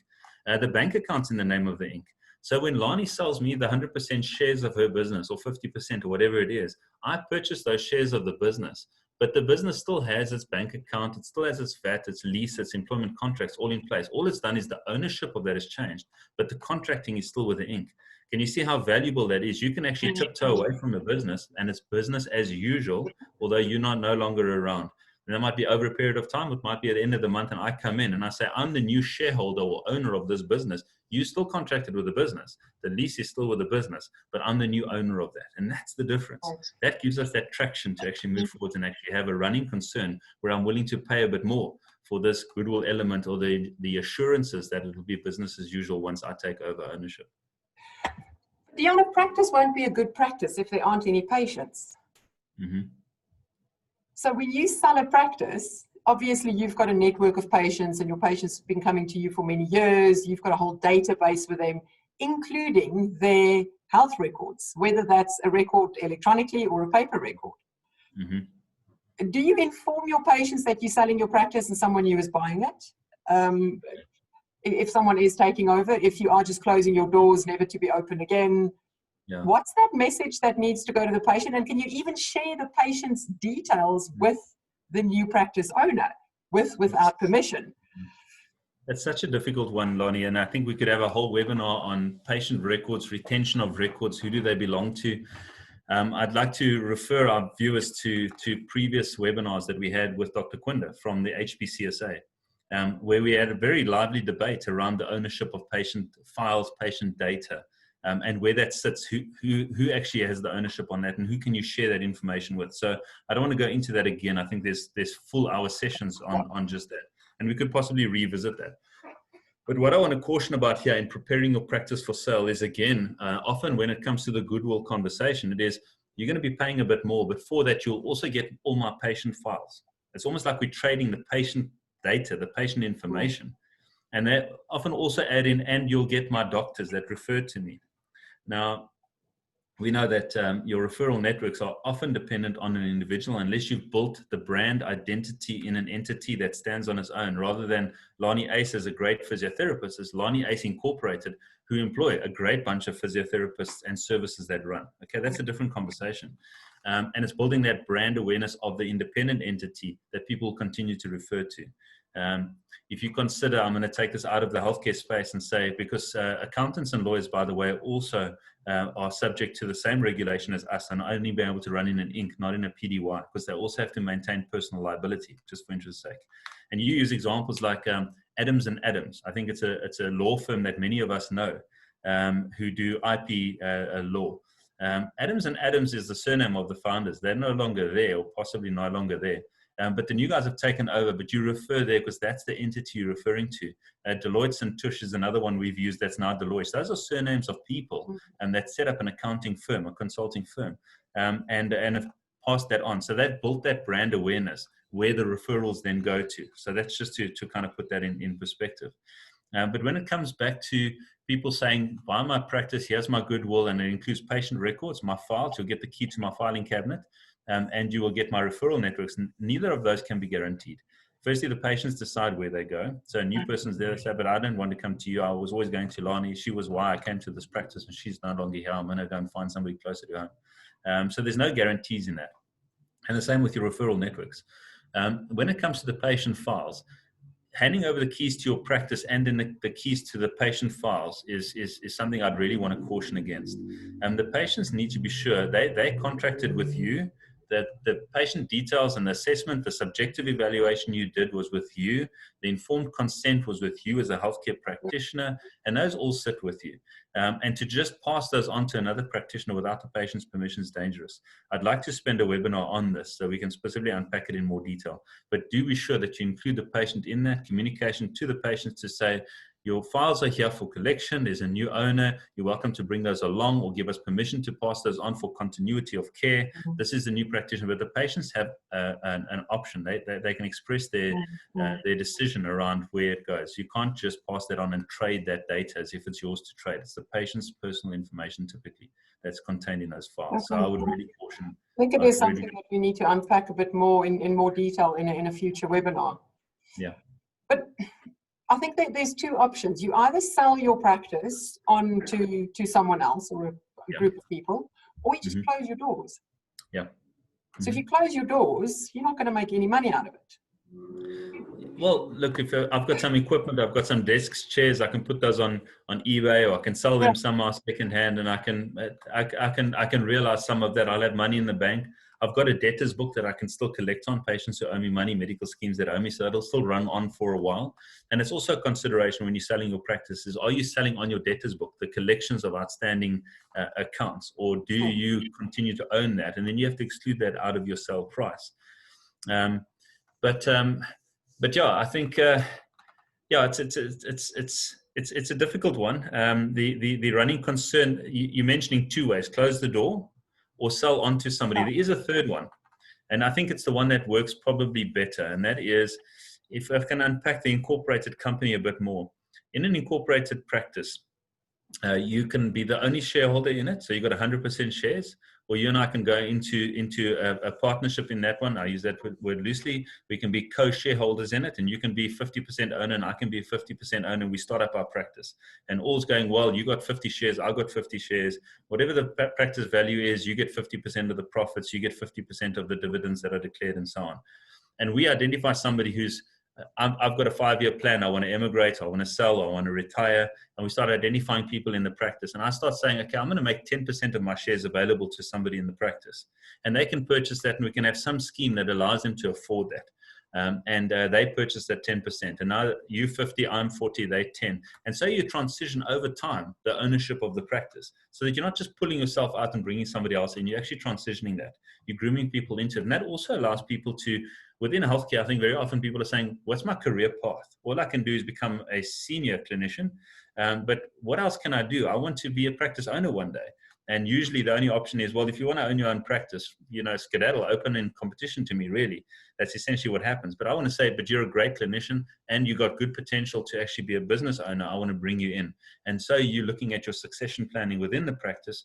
The bank account's in the name of the Inc. So when Lani sells me the 100% shares of her business or 50% or whatever it is, I purchase those shares of the business. But the business still has its bank account, it still has its VAT, its lease, its employment contracts all in place. All it's done is the ownership of that has changed, but the contracting is still with the Inc. Can you see how valuable that is? You can actually tiptoe away from the business and it's business as usual, although you're no longer around. And that might be over a period of time. It might be at the end of the month and I come in and I say, I'm the new shareholder or owner of this business. You still contracted with the business. The lease is still with the business, but I'm the new owner of that. And that's the difference. That gives us that traction to actually move forward and actually have a running concern where I'm willing to pay a bit more for this goodwill element or the assurances that it will be business as usual once I take over ownership. Deanna, practice won't be a good practice if there aren't any patients. So when you sell a practice, obviously you've got a network of patients and your patients have been coming to you for many years. You've got a whole database with them, including their health records, whether that's a record electronically or a paper record. Do you inform your patients that you're selling your practice and someone new is buying it? If someone is taking over, if you are just closing your doors, never to be open again, what's that message that needs to go to the patient? And can you even share the patient's details with the new practice owner without permission? That's such a difficult one, Lani, and I think we could have a whole webinar on patient records, retention of records, who do they belong to. I'd like to refer our viewers to previous webinars that we had with Dr. Quinder from the Hpcsa, where we had a very lively debate around the ownership of patient files, patient data. And where that sits, who actually has the ownership on that and who can you share that information with. So I don't want to go into that again. I think there's full hour sessions on just that. And we could possibly revisit that. But what I want to caution about here in preparing your practice for sale is, again, often when it comes to the goodwill conversation, it is you're going to be paying a bit more, but for that you'll also get all my patient files. It's almost like we're trading the patient data, the patient information. And they often also add in, and you'll get my doctors that refer to me. Now, we know that your referral networks are often dependent on an individual unless you've built the brand identity in an entity that stands on its own, rather than Lani Ace as a great physiotherapist, as Lani Ace Incorporated, who employ a great bunch of physiotherapists and services that run. Okay, that's a different conversation. And it's building that brand awareness of the independent entity that people continue to refer to. If you consider, I'm going to take this out of the healthcare space and say, because accountants and lawyers, by the way, also are subject to the same regulation as us and only be able to run in an Inc., not in a PDY, because they also have to maintain personal liability, just for interest's sake. And you use examples like Adams and Adams. I think it's a law firm that many of us know who do IP law. Adams and Adams is the surname of the founders. They're no longer there, or possibly no longer there. But the new guys have taken over, but you refer there because that's the entity you're referring to. Deloitte and Tush is another one we've used that's now Deloitte. Those are surnames of people that set up an accounting firm, a consulting firm, and have passed that on. So they've built that brand awareness where the referrals then go to. So that's just to kind of put that in perspective. But when it comes back to people saying, buy my practice, here's my goodwill, and it includes patient records, my files, you'll get the key to my filing cabinet, and you will get my referral networks. Neither of those can be guaranteed. firstly, the patients decide where they go. So a new person's there, they say, but I don't want to come to you. I was always going to Lani. She was why I came to this practice, and she's no longer here. I'm going to go and find somebody closer to home. So there's no guarantees in that. And the same with your referral networks. When it comes to the patient files, handing over the keys to your practice and then the keys to the patient files is something I'd really want to caution against. The patients need to be sure they contracted with you, that the patient details and the assessment, the subjective evaluation you did was with you, the informed consent was with you as a healthcare practitioner, and those all sit with you. And to just pass those on to another practitioner without the patient's permission is dangerous. I'd like to spend a webinar on this so we can specifically unpack it in more detail. But do be sure that you include the patient in that communication to the patient to say, your files are here for collection. There's a new owner. You're welcome to bring those along or give us permission to pass those on for continuity of care. This is the new practitioner, but the patients have an option. They can express their decision around where it goes. You can't just pass that on and trade that data as if it's yours to trade. It's the patient's personal information typically that's contained in those files. Okay. So I would really caution. I think it is something that we need to unpack a bit more in more detail in a future webinar. Yeah. But I think that there's two options. You either sell your practice on to someone else or a group of people, or you just close your doors. Yeah. So if you close your doors, you're not going to make any money out of it. Well, look, if I've got some equipment, I've got some desks, chairs, I can put those on eBay, or I can sell them somehow secondhand, and I can realize some of that. I'll have money in the bank. I've got a debtors book that I can still collect on patients who owe me money, medical schemes that owe me, so it'll still run on for a while. And it's also a consideration when you're selling your practices. Are you selling on your debtors book the collections of outstanding accounts, or do you continue to own that? And then you have to exclude that out of your sale price. But yeah, I think it's a difficult one. The running concern, you're mentioning two ways: close the door or sell on to somebody. There is a third one, and I think it's the one that works probably better, and that is, if I can unpack the incorporated company a bit more. In an incorporated practice, you can be the only shareholder in it, so you've got 100% shares, or you and I can go into a partnership in that one. I use that word loosely. We can be co-shareholders in it, and you can be 50% owner and I can be a 50% owner, and we start up our practice. And all's going well. You got 50 shares, I got 50 shares. Whatever the practice value is, you get 50% of the profits, you get 50% of the dividends that are declared, and so on. And we identify somebody who's, I've got a 5-year plan. I want to emigrate. I want to sell. I want to retire. And we start identifying people in the practice. And I start saying, okay, I'm going to make 10% of my shares available to somebody in the practice. And they can purchase that, and we can have some scheme that allows them to afford that. And they purchase that 10%. And now you 50, I'm 40, they 10. And so you transition over time the ownership of the practice, so that you're not just pulling yourself out and bringing somebody else in. You're actually transitioning that. You're grooming people into it. And that also allows people to, within healthcare, I think very often people are saying, what's my career path? All I can do is become a senior clinician. But what else can I do? I want to be a practice owner one day. And usually the only option is, well, if you want to own your own practice, skedaddle, open in competition to me, really. That's essentially what happens. But I want to say, but you're a great clinician and you got good potential to actually be a business owner. I want to bring you in. And so you're looking at your succession planning within the practice.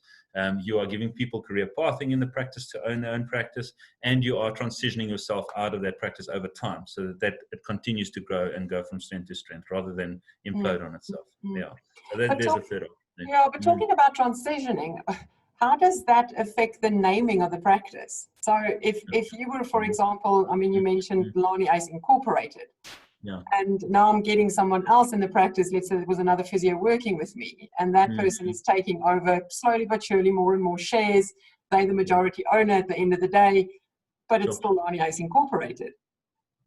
You are giving people career pathing in the practice to own their own practice, and you are transitioning yourself out of that practice over time, so that it continues to grow and go from strength to strength rather than implode on itself. Yeah. So there's a third option. Yeah, but talking about transitioning, how does that affect the naming of the practice? So if you were, for example, I mean, you mentioned Audited Incorporated. Yeah. And now I'm getting someone else in the practice. Let's say there was another physio working with me, and that person is taking over slowly but surely more and more shares. They're the majority owner at the end of the day, but it's still Audited Incorporated.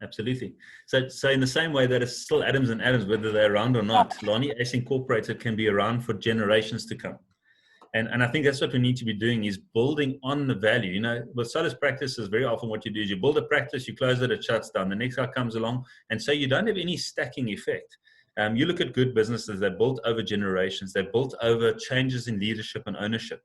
Absolutely. So in the same way that it's still Adams and Adams, whether they're around or not, Audited Incorporated can be around for generations to come. And I think that's what we need to be doing, is building on the value. With solus practices, very often what you do is you build a practice, you close it, it shuts down. The next guy comes along. And so you don't have any stacking effect. You look at good businesses, they're built over generations. They're built over changes in leadership and ownership.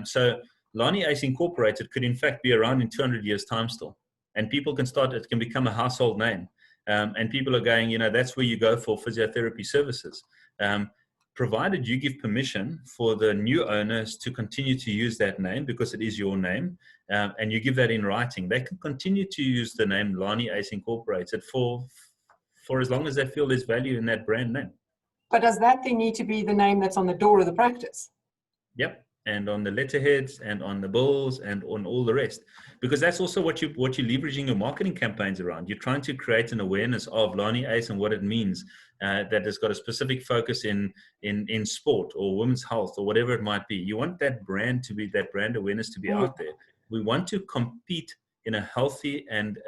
So Audited Incorporated could in fact be around in 200 years' time still. And people can start, it can become a household name. And people are going, that's where you go for physiotherapy services. provided you give permission for the new owners to continue to use that name because it is your name, and you give that in writing, they can continue to use the name Lani Ace Incorporated for as long as they feel there's value in that brand name. But does that then need to be the name that's on the door of the practice? Yep. And on the letterheads and on the bills and on all the rest, because that's also what you're leveraging your marketing campaigns around. You're trying to create an awareness of Lani Ace and what it means, that has got a specific focus in sport or women's health or whatever it might be. You want that brand awareness to be out there. We want to compete in a healthy and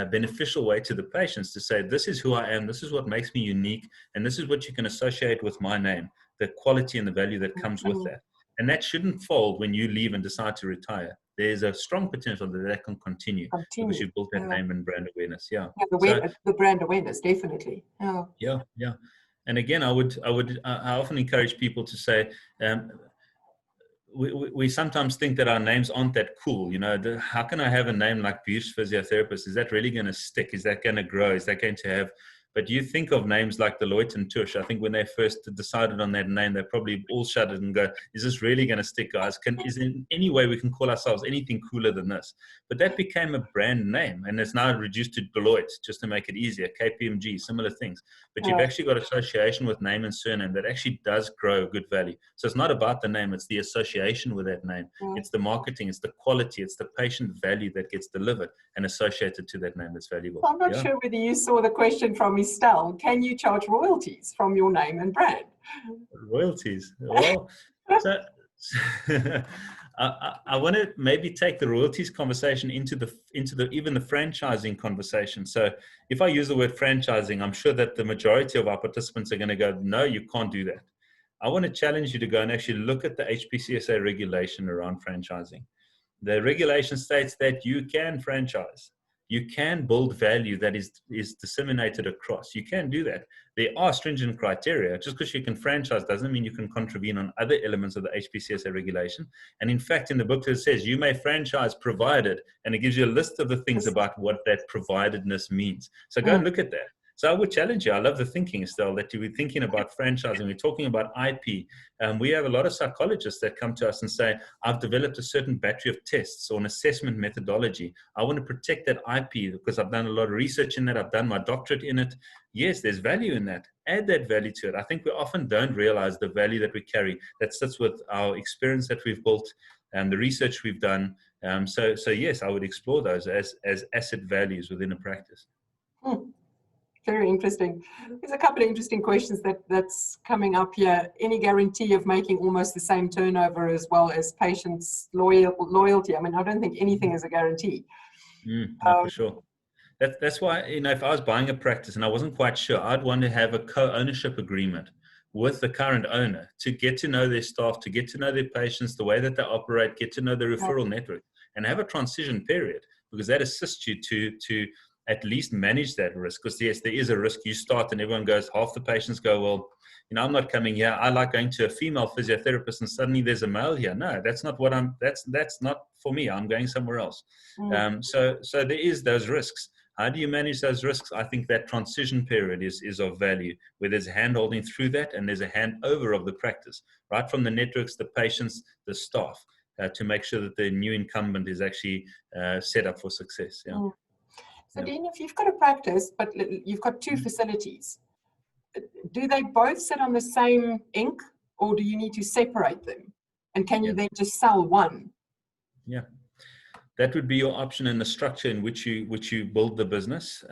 beneficial way to the patients, to say, this is who I am, this is what makes me unique, and this is what you can associate with my name, the quality and the value that comes with that. And that shouldn't fold when you leave and decide to retire. There's a strong potential that can continue. Because you've built that name and brand awareness. Yeah. The brand awareness, definitely. Yeah. And again, I often encourage people to say, we sometimes think that our names aren't that cool. How can I have a name like Beauty Physiotherapist? Is that really going to stick? Is that going to grow? Is that going to have... But you think of names like Deloitte and Touche. I think when they first decided on that name, they probably all shuddered and go, is this really going to stick, guys? Is there any way we can call ourselves anything cooler than this? But that became a brand name, and it's now reduced to Deloitte, just to make it easier. KPMG, similar things. But you've actually got association with name and surname that actually does grow good value. So it's not about the name, it's the association with that name. It's the marketing, it's the quality, it's the patient value that gets delivered and associated to that name that's valuable. I'm not sure whether you saw the question from Estelle. Can you charge royalties from your name and brand? Royalties. Well, so I want to maybe take the royalties conversation into the even the franchising conversation. So if I use the word franchising, I'm sure that the majority of our participants are going to go, no, you can't do that. I want to challenge you to go and actually look at the Hpcsa regulation around franchising. The regulation states that you can franchise. You can build value that is disseminated across. You can do that. There are stringent criteria. Just because you can franchise doesn't mean you can contravene on other elements of the Hpcsa regulation. And in fact, in the booklet it says you may franchise provided, and it gives you a list of the things about what that providedness means. So go and look at that. So I would challenge you. I love the thinking, Estelle, that you were thinking about franchising. We're talking about IP. We have a lot of psychologists that come to us and say, I've developed a certain battery of tests or an assessment methodology. I want to protect that IP because I've done a lot of research in that. I've done my doctorate in it. Yes, there's value in that. Add that value to it. I think we often don't realize the value that we carry that sits with our experience that we've built and the research we've done. So yes, I would explore those as asset values within a practice. Very interesting. There's a couple of interesting questions that's coming up here. Any guarantee of making almost the same turnover as well as patients' loyalty? I mean, I don't think anything is a guarantee. No, for sure. That's why, if I was buying a practice and I wasn't quite sure, I'd want to have a co-ownership agreement with the current owner to get to know their staff, to get to know their patients, the way that they operate, get to know the referral network, and have a transition period, because that assists you to at least manage that risk. Because yes, there is a risk. You start and everyone goes, half the patients go, well, I'm not coming here. I like going to a female physiotherapist and suddenly there's a male here. No, that's not what that's not for me. I'm going somewhere else. So there is those risks. How do you manage those risks? I think that transition period is of value, where there's hand-holding through that and there's a handover of the practice, right from the networks, the patients, the staff, to make sure that the new incumbent is actually set up for success. Yeah. So Dean, if you've got a practice, but you've got two facilities, do they both sit on the same ink, or do you need to separate them? And can you then just sell one? Yeah, that would be your option in the structure in which you build the business.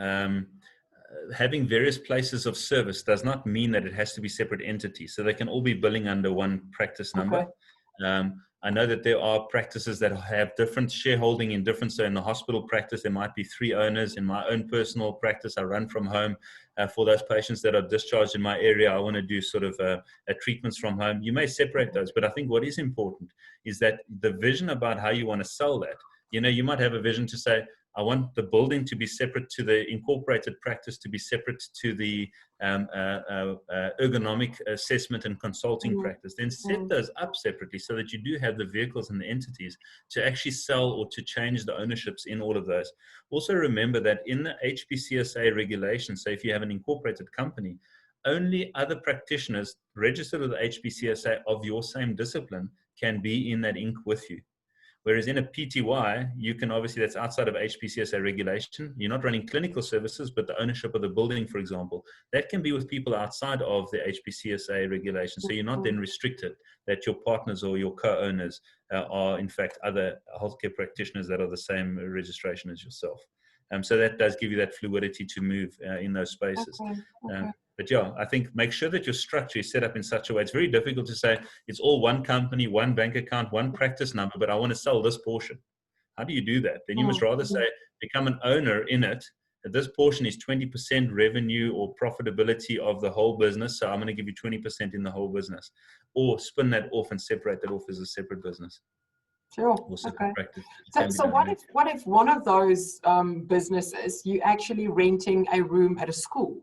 Having various places of service does not mean that it has to be separate entities. So they can all be billing under one practice number. I know that there are practices that have different shareholding in different. So in the hospital practice, there might be 3 owners. In my own personal practice, I run from home. For those patients that are discharged in my area, I want to do sort of a treatments from home. You may separate those, but I think what is important is that the vision about how you want to sell that. You might have a vision to say, I want the building to be separate to the incorporated practice, to be separate to the ergonomic assessment and consulting practice. Then set those up separately so that you do have the vehicles and the entities to actually sell or to change the ownerships in all of those. Also remember that in the Hpcsa regulation, so if you have an incorporated company, only other practitioners registered with the HPCSA of your same discipline can be in that Inc. with you. Whereas in a PTY, you can obviously, that's outside of HPCSA regulation. You're not running clinical services, but the ownership of the building, for example, that can be with people outside of the HPCSA regulation. So you're not then restricted that your partners or your co-owners are in fact other healthcare practitioners that are the same registration as yourself. So that does give you that fluidity to move in those spaces. Okay. But yeah, I think make sure that your structure is set up in such a way. It's very difficult to say it's all one company, one bank account, one practice number, but I want to sell this portion. How do you do that? Then you must rather say, become an owner in it. That this portion is 20% revenue or profitability of the whole business. So I'm going to give you 20% in the whole business. Or spin that off and separate that off as a separate business. Sure. Or separate practice. So what if one of those businesses, you actually renting a room at a school?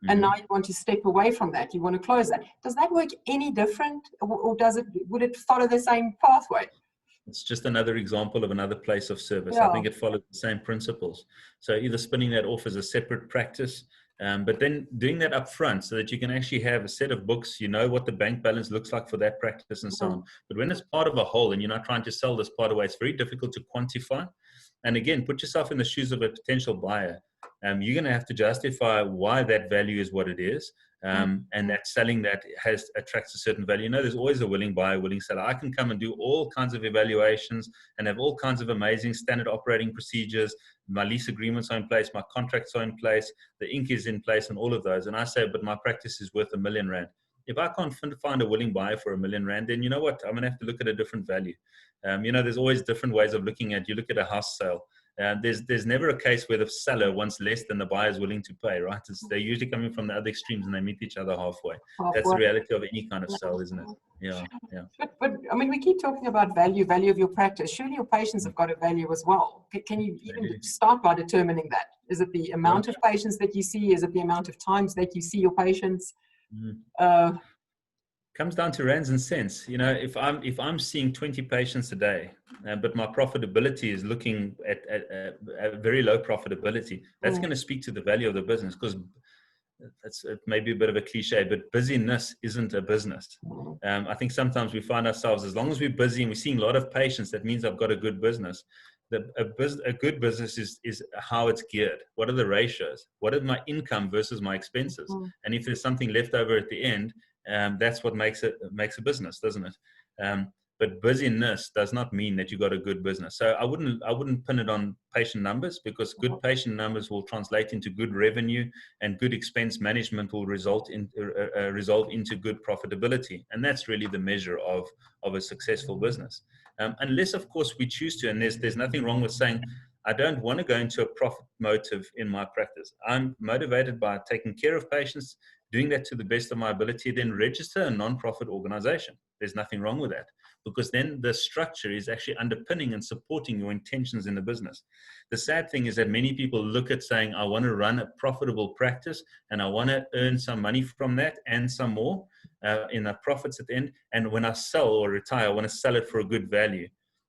And now you want to step away from that. You want to close that. Does that work any different, or would it follow the same pathway? It's just another example of another place of service. Yeah. I think it follows the same principles. So either spinning that off as a separate practice, but then doing that up front so that you can actually have a set of books, you know what the bank balance looks like for that practice and so on. But when it's part of a whole and you're not trying to sell this part away, it's very difficult to quantify. And again, put yourself in the shoes of a potential buyer. You're going to have to justify why that value is what it is. And that selling that attracts a certain value. You know, there's always a willing buyer, willing seller. I can come and do all kinds of evaluations and have all kinds of amazing standard operating procedures. My lease agreements are in place, my contracts are in place, the Inc. is in place, and all of those. And I say, but my practice is worth R1 million. If I can't find a willing buyer for R1 million, then you know what? I'm going to have to look at a different value. You know, there's always different ways of looking at. You look at a house sale. There's never a case where the seller wants less than the buyer is willing to pay, right? They're usually coming from the other extremes and they meet each other halfway. That's the reality of any kind of sale, isn't it? Yeah. But I mean, we keep talking about value of your practice. Surely your patients have got a value as well. Can you even start by determining that? Is it the amount of patients that you see? Is it the amount of times that you see your patients? Comes down to rands and cents. You know, if I'm seeing 20 patients a day, but my profitability is looking at a very low profitability, that's going to speak to the value of the business, because it may be a bit of a cliche, but busyness isn't a business. I think sometimes we find ourselves, as long as we're busy and we're seeing a lot of patients, that means I've got a good business. A good business is how it's geared. What are the ratios? What are my income versus my expenses? And if there's something left over at the end, that's what makes a business, doesn't it? But busyness does not mean that you got a good business. So I wouldn't pin it on patient numbers, because good patient numbers will translate into good revenue, and good expense management will resolve into good profitability. And that's really the measure of a successful business. Unless, of course, we choose to, and there's nothing wrong with saying, I don't want to go into a profit motive in my practice. I'm motivated by taking care of patients, doing that to the best of my ability, then register a non-profit organization. There's nothing wrong with that, because then the structure is actually underpinning and supporting your intentions in the business. The sad thing is that many people look at saying, I want to run a profitable practice and I want to earn some money from that and some more in the profits at the end. And when I sell or retire, I want to sell it for a good value.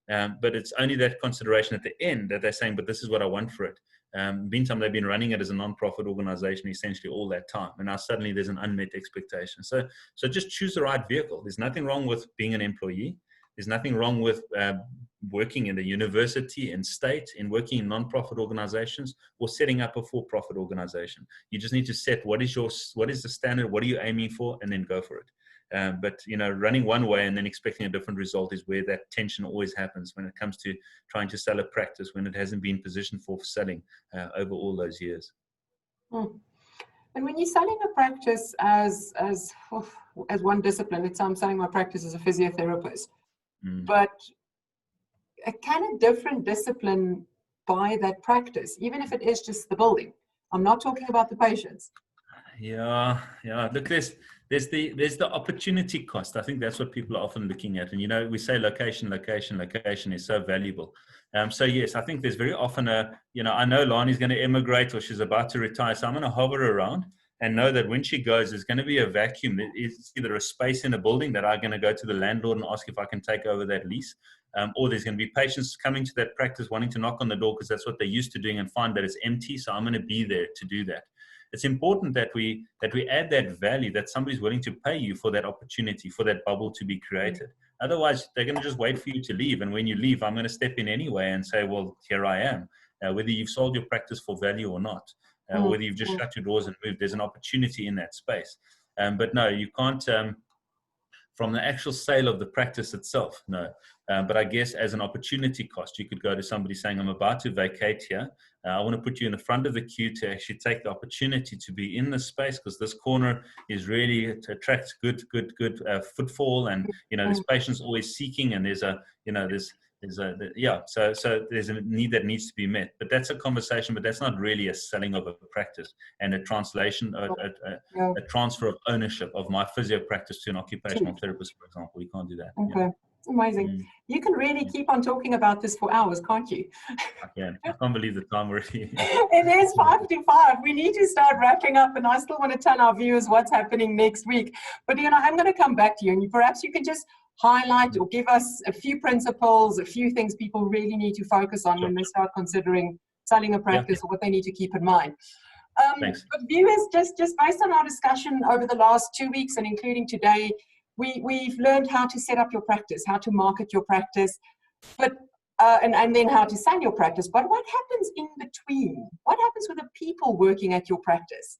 But it's only that consideration at the end that they're saying, but this is what I want for it. Meantime, they've been running it as a non-profit organization essentially all that time. And now suddenly there's an unmet expectation. So just choose the right vehicle. There's nothing wrong with being an employee. There's nothing wrong with working in the university and state, in working in non-profit organizations, or setting up a for-profit organization. You just need to set what is the standard, what are you aiming for, and then go for it. But you know, running one way and then expecting a different result is where that tension always happens when it comes to trying to sell a practice when it hasn't been positioned for selling over all those years. And when you're selling a practice as one discipline, I'm selling my practice as a physiotherapist, but can a different discipline buy that practice, even if it is just the building? I'm not talking about the patients. Yeah. Look, there's the opportunity cost. I think that's what people are often looking at. And, you know, we say location is so valuable. So yes, I think there's very often I know Lani's going to emigrate or she's about to retire. So I'm going to hover around and know that when she goes, there's going to be a vacuum. It's either a space in a building that I'm going to go to the landlord and ask if I can take over that lease. Or there's going to be patients coming to that practice wanting to knock on the door because that's what they're used to doing and find that it's empty. So I'm going to be there to do that. it's important that we add that value, that somebody's willing to pay you for that opportunity, for that bubble to be created. Otherwise, they're going to just wait for you to leave. And when you leave, I'm going to step in anyway and say, well, here I am. Whether you've sold your practice for value or not, whether you've just shut your doors and moved, there's an opportunity in that space. But no, you can't, from the actual sale of the practice itself, no. But I guess as an opportunity cost, you could go to somebody saying, I'm about to vacate here. I want to put you in the front of the queue to actually take the opportunity to be in this space, because this corner is really, it attracts good footfall, and there's patients always seeking, and there's a so there's a need that needs to be met. But that's a conversation, but that's not really a selling of a practice and a translation, a transfer of ownership of my physio practice to an occupational therapist, for example. You can't do that. Okay. Amazing. You can really keep on talking about this for hours, can't you? I can. I can't believe the time already. It is 5:55. We need to start wrapping up, and I still want to tell our viewers what's happening next week. But I'm going to come back to you, and perhaps you can just highlight or give us a few principles, a few things people really need to focus on when they start considering selling a practice, or what they need to keep in mind. But viewers, just based on our discussion over the last 2 weeks and including today, we've learned how to set up your practice, how to market your practice, but and then how to sell your practice. But what happens in between? What happens with the people working at your practice?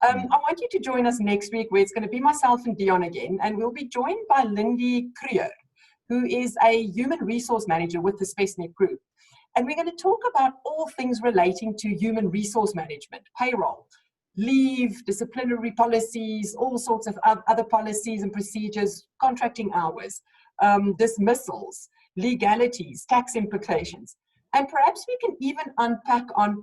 I want you to join us next week, where it's going to be myself and Dion again, and we'll be joined by Lindy Creer, who is a human resource manager with the SpaceNet Group. And we're going to talk about all things relating to human resource management, payroll, leave, disciplinary policies, all sorts of other policies and procedures, contracting hours, dismissals, legalities, tax implications. And perhaps we can even unpack on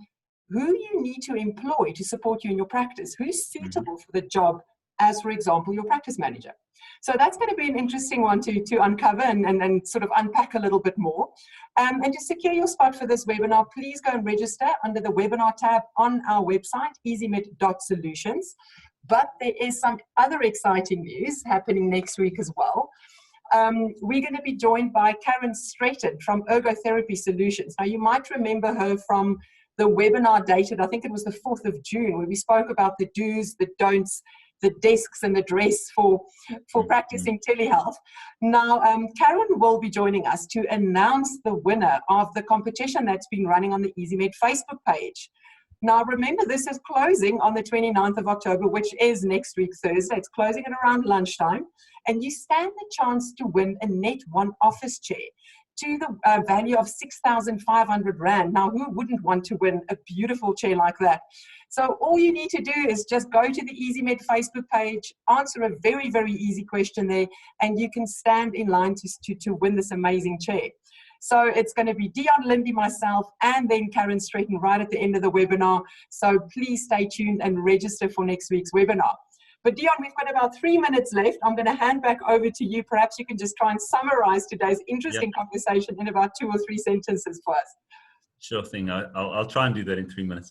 who you need to employ to support you in your practice, who's suitable for the job as, for example, your practice manager. So that's going to be an interesting one to uncover and sort of unpack a little bit more. And to secure your spot for this webinar, please go and register under the webinar tab on our website, EZMed.solutions. But there is some other exciting news happening next week as well. We're going to be joined by Karen Straighton from Ergotherapy Solutions. Now, you might remember her from the webinar dated, I think it was the 4th of June, where we spoke about the do's, the don'ts, the desks and the dress for practicing telehealth. Now, Karen will be joining us to announce the winner of the competition that's been running on the EZMed Facebook page. Now, remember, this is closing on the 29th of October, which is next week, Thursday. It's closing at around lunchtime, and you stand the chance to win a Net One office chair to the value of 6,500 Rand. Now, who wouldn't want to win a beautiful chair like that? So all you need to do is just go to the EZMed Facebook page, answer a very, very easy question there, and you can stand in line to win this amazing chair. So it's going to be Dion, Lindy, myself, and then Karen Straighton right at the end of the webinar. So please stay tuned and register for next week's webinar. But Dion, we've got about 3 minutes left. I'm going to hand back over to you. Perhaps you can just try and summarize today's interesting conversation in about 2 or 3 sentences for us. Sure thing. I'll try and do that in 3 minutes.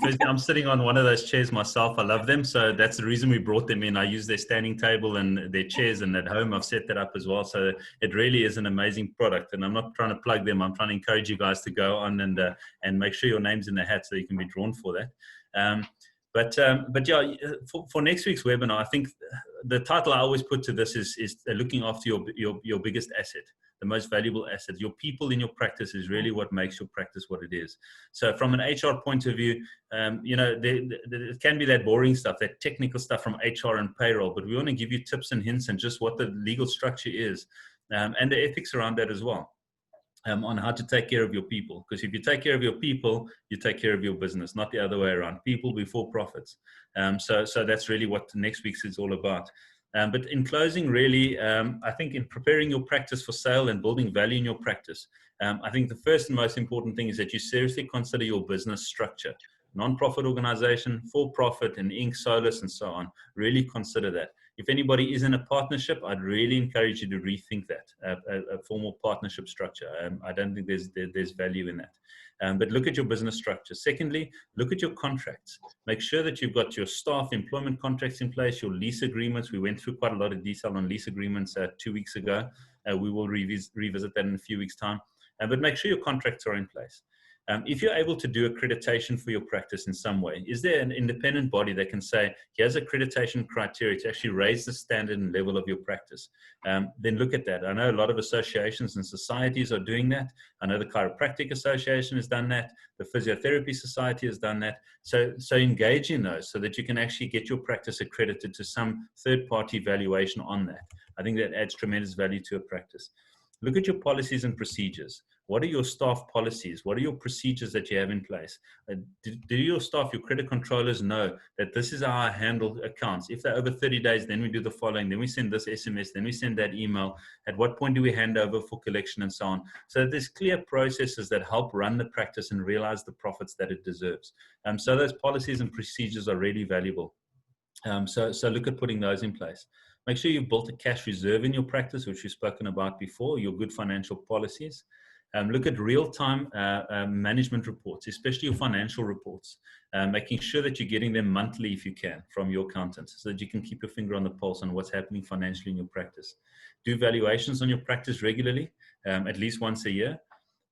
First, I'm sitting on one of those chairs myself. I love them. So that's the reason we brought them in. I use their standing table and their chairs, and at home I've set that up as well. So it really is an amazing product. And I'm not trying to plug them. I'm trying to encourage you guys to go on and make sure your name's in the hat so you can be drawn for that. But yeah, for next week's webinar, I think the title I always put to this is looking after your biggest asset, the most valuable asset. Your people in your practice is really what makes your practice what it is. So from an HR point of view, it can be that boring stuff, that technical stuff from HR and payroll, but we want to give you tips and hints and just what the legal structure is, and the ethics around that as well. On how to take care of your people. Because if you take care of your people, you take care of your business, not the other way around. People before profits. So that's really what next week's is all about. But in closing, really, I think in preparing your practice for sale and building value in your practice, I think the first and most important thing is that you seriously consider your business structure. Non-profit organization, for-profit, and Inc., Solus, and so on. Really consider that. If anybody is in a partnership, I'd really encourage you to rethink that, a formal partnership structure. I don't think there's value in that. But look at your business structure. Secondly, look at your contracts. Make sure that you've got your staff employment contracts in place, your lease agreements. We went through quite a lot of detail on lease agreements 2 weeks ago. We will revisit that in a few weeks' time. But make sure your contracts are in place. If you're able to do accreditation for your practice in some way, is there an independent body that can say, here's accreditation criteria to actually raise the standard and level of your practice? Then look at that. I know a lot of associations and societies are doing that. I know the Chiropractic Association has done that. The Physiotherapy Society has done that. So engage in those so that you can actually get your practice accredited to some third-party valuation on that. I think that adds tremendous value to a practice. Look at your policies and procedures. What are your staff policies? What are your procedures that you have in place? Do your staff, your credit controllers know that this is how I handle accounts? If they're over 30 days, then we do the following. Then we send this SMS. Then we send that email. At what point do we hand over for collection and so on? So there's clear processes that help run the practice and realize the profits that it deserves. So those policies and procedures are really valuable. So look at putting those in place. Make sure you've built a cash reserve in your practice, which we've spoken about before, your good financial policies. Look at real-time management reports, especially your financial reports, making sure that you're getting them monthly if you can from your accountant so that you can keep your finger on the pulse on what's happening financially in your practice. Do valuations on your practice regularly, at least once a year.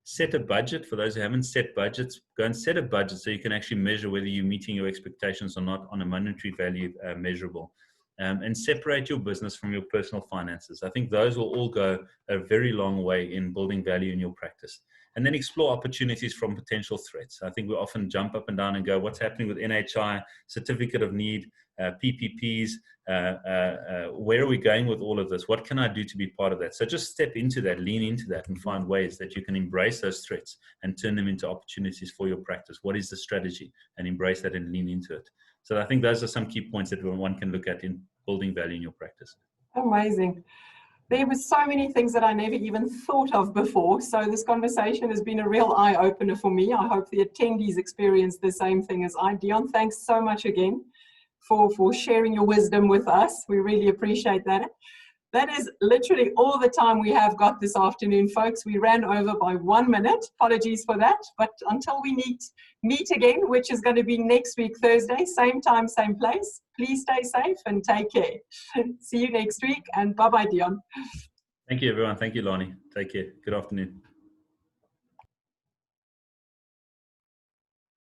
Set a budget. For those who haven't set budgets, go and set a budget so you can actually measure whether you're meeting your expectations or not on a monetary value measurable. And separate your business from your personal finances. I think those will all go a very long way in building value in your practice. And then explore opportunities from potential threats. I think we often jump up and down and go, what's happening with NHI, certificate of need, PPPs, where are we going with all of this? What can I do to be part of that? So just step into that, lean into that, and find ways that you can embrace those threats and turn them into opportunities for your practice. What is the strategy? And embrace that and lean into it. So I think those are some key points that one can look at in building value in your practice. Amazing. There were so many things that I never even thought of before. So this conversation has been a real eye-opener for me. I hope the attendees experience the same thing as I. Dion, thanks so much again for sharing your wisdom with us. We really appreciate that. That is literally all the time we have got this afternoon, folks. We ran over by 1 minute. Apologies for that. But until we meet again, which is going to be next week, Thursday, same time, same place, please stay safe and take care. See you next week, and bye-bye, Dion. Thank you, everyone. Thank you, Lonnie. Take care. Good afternoon.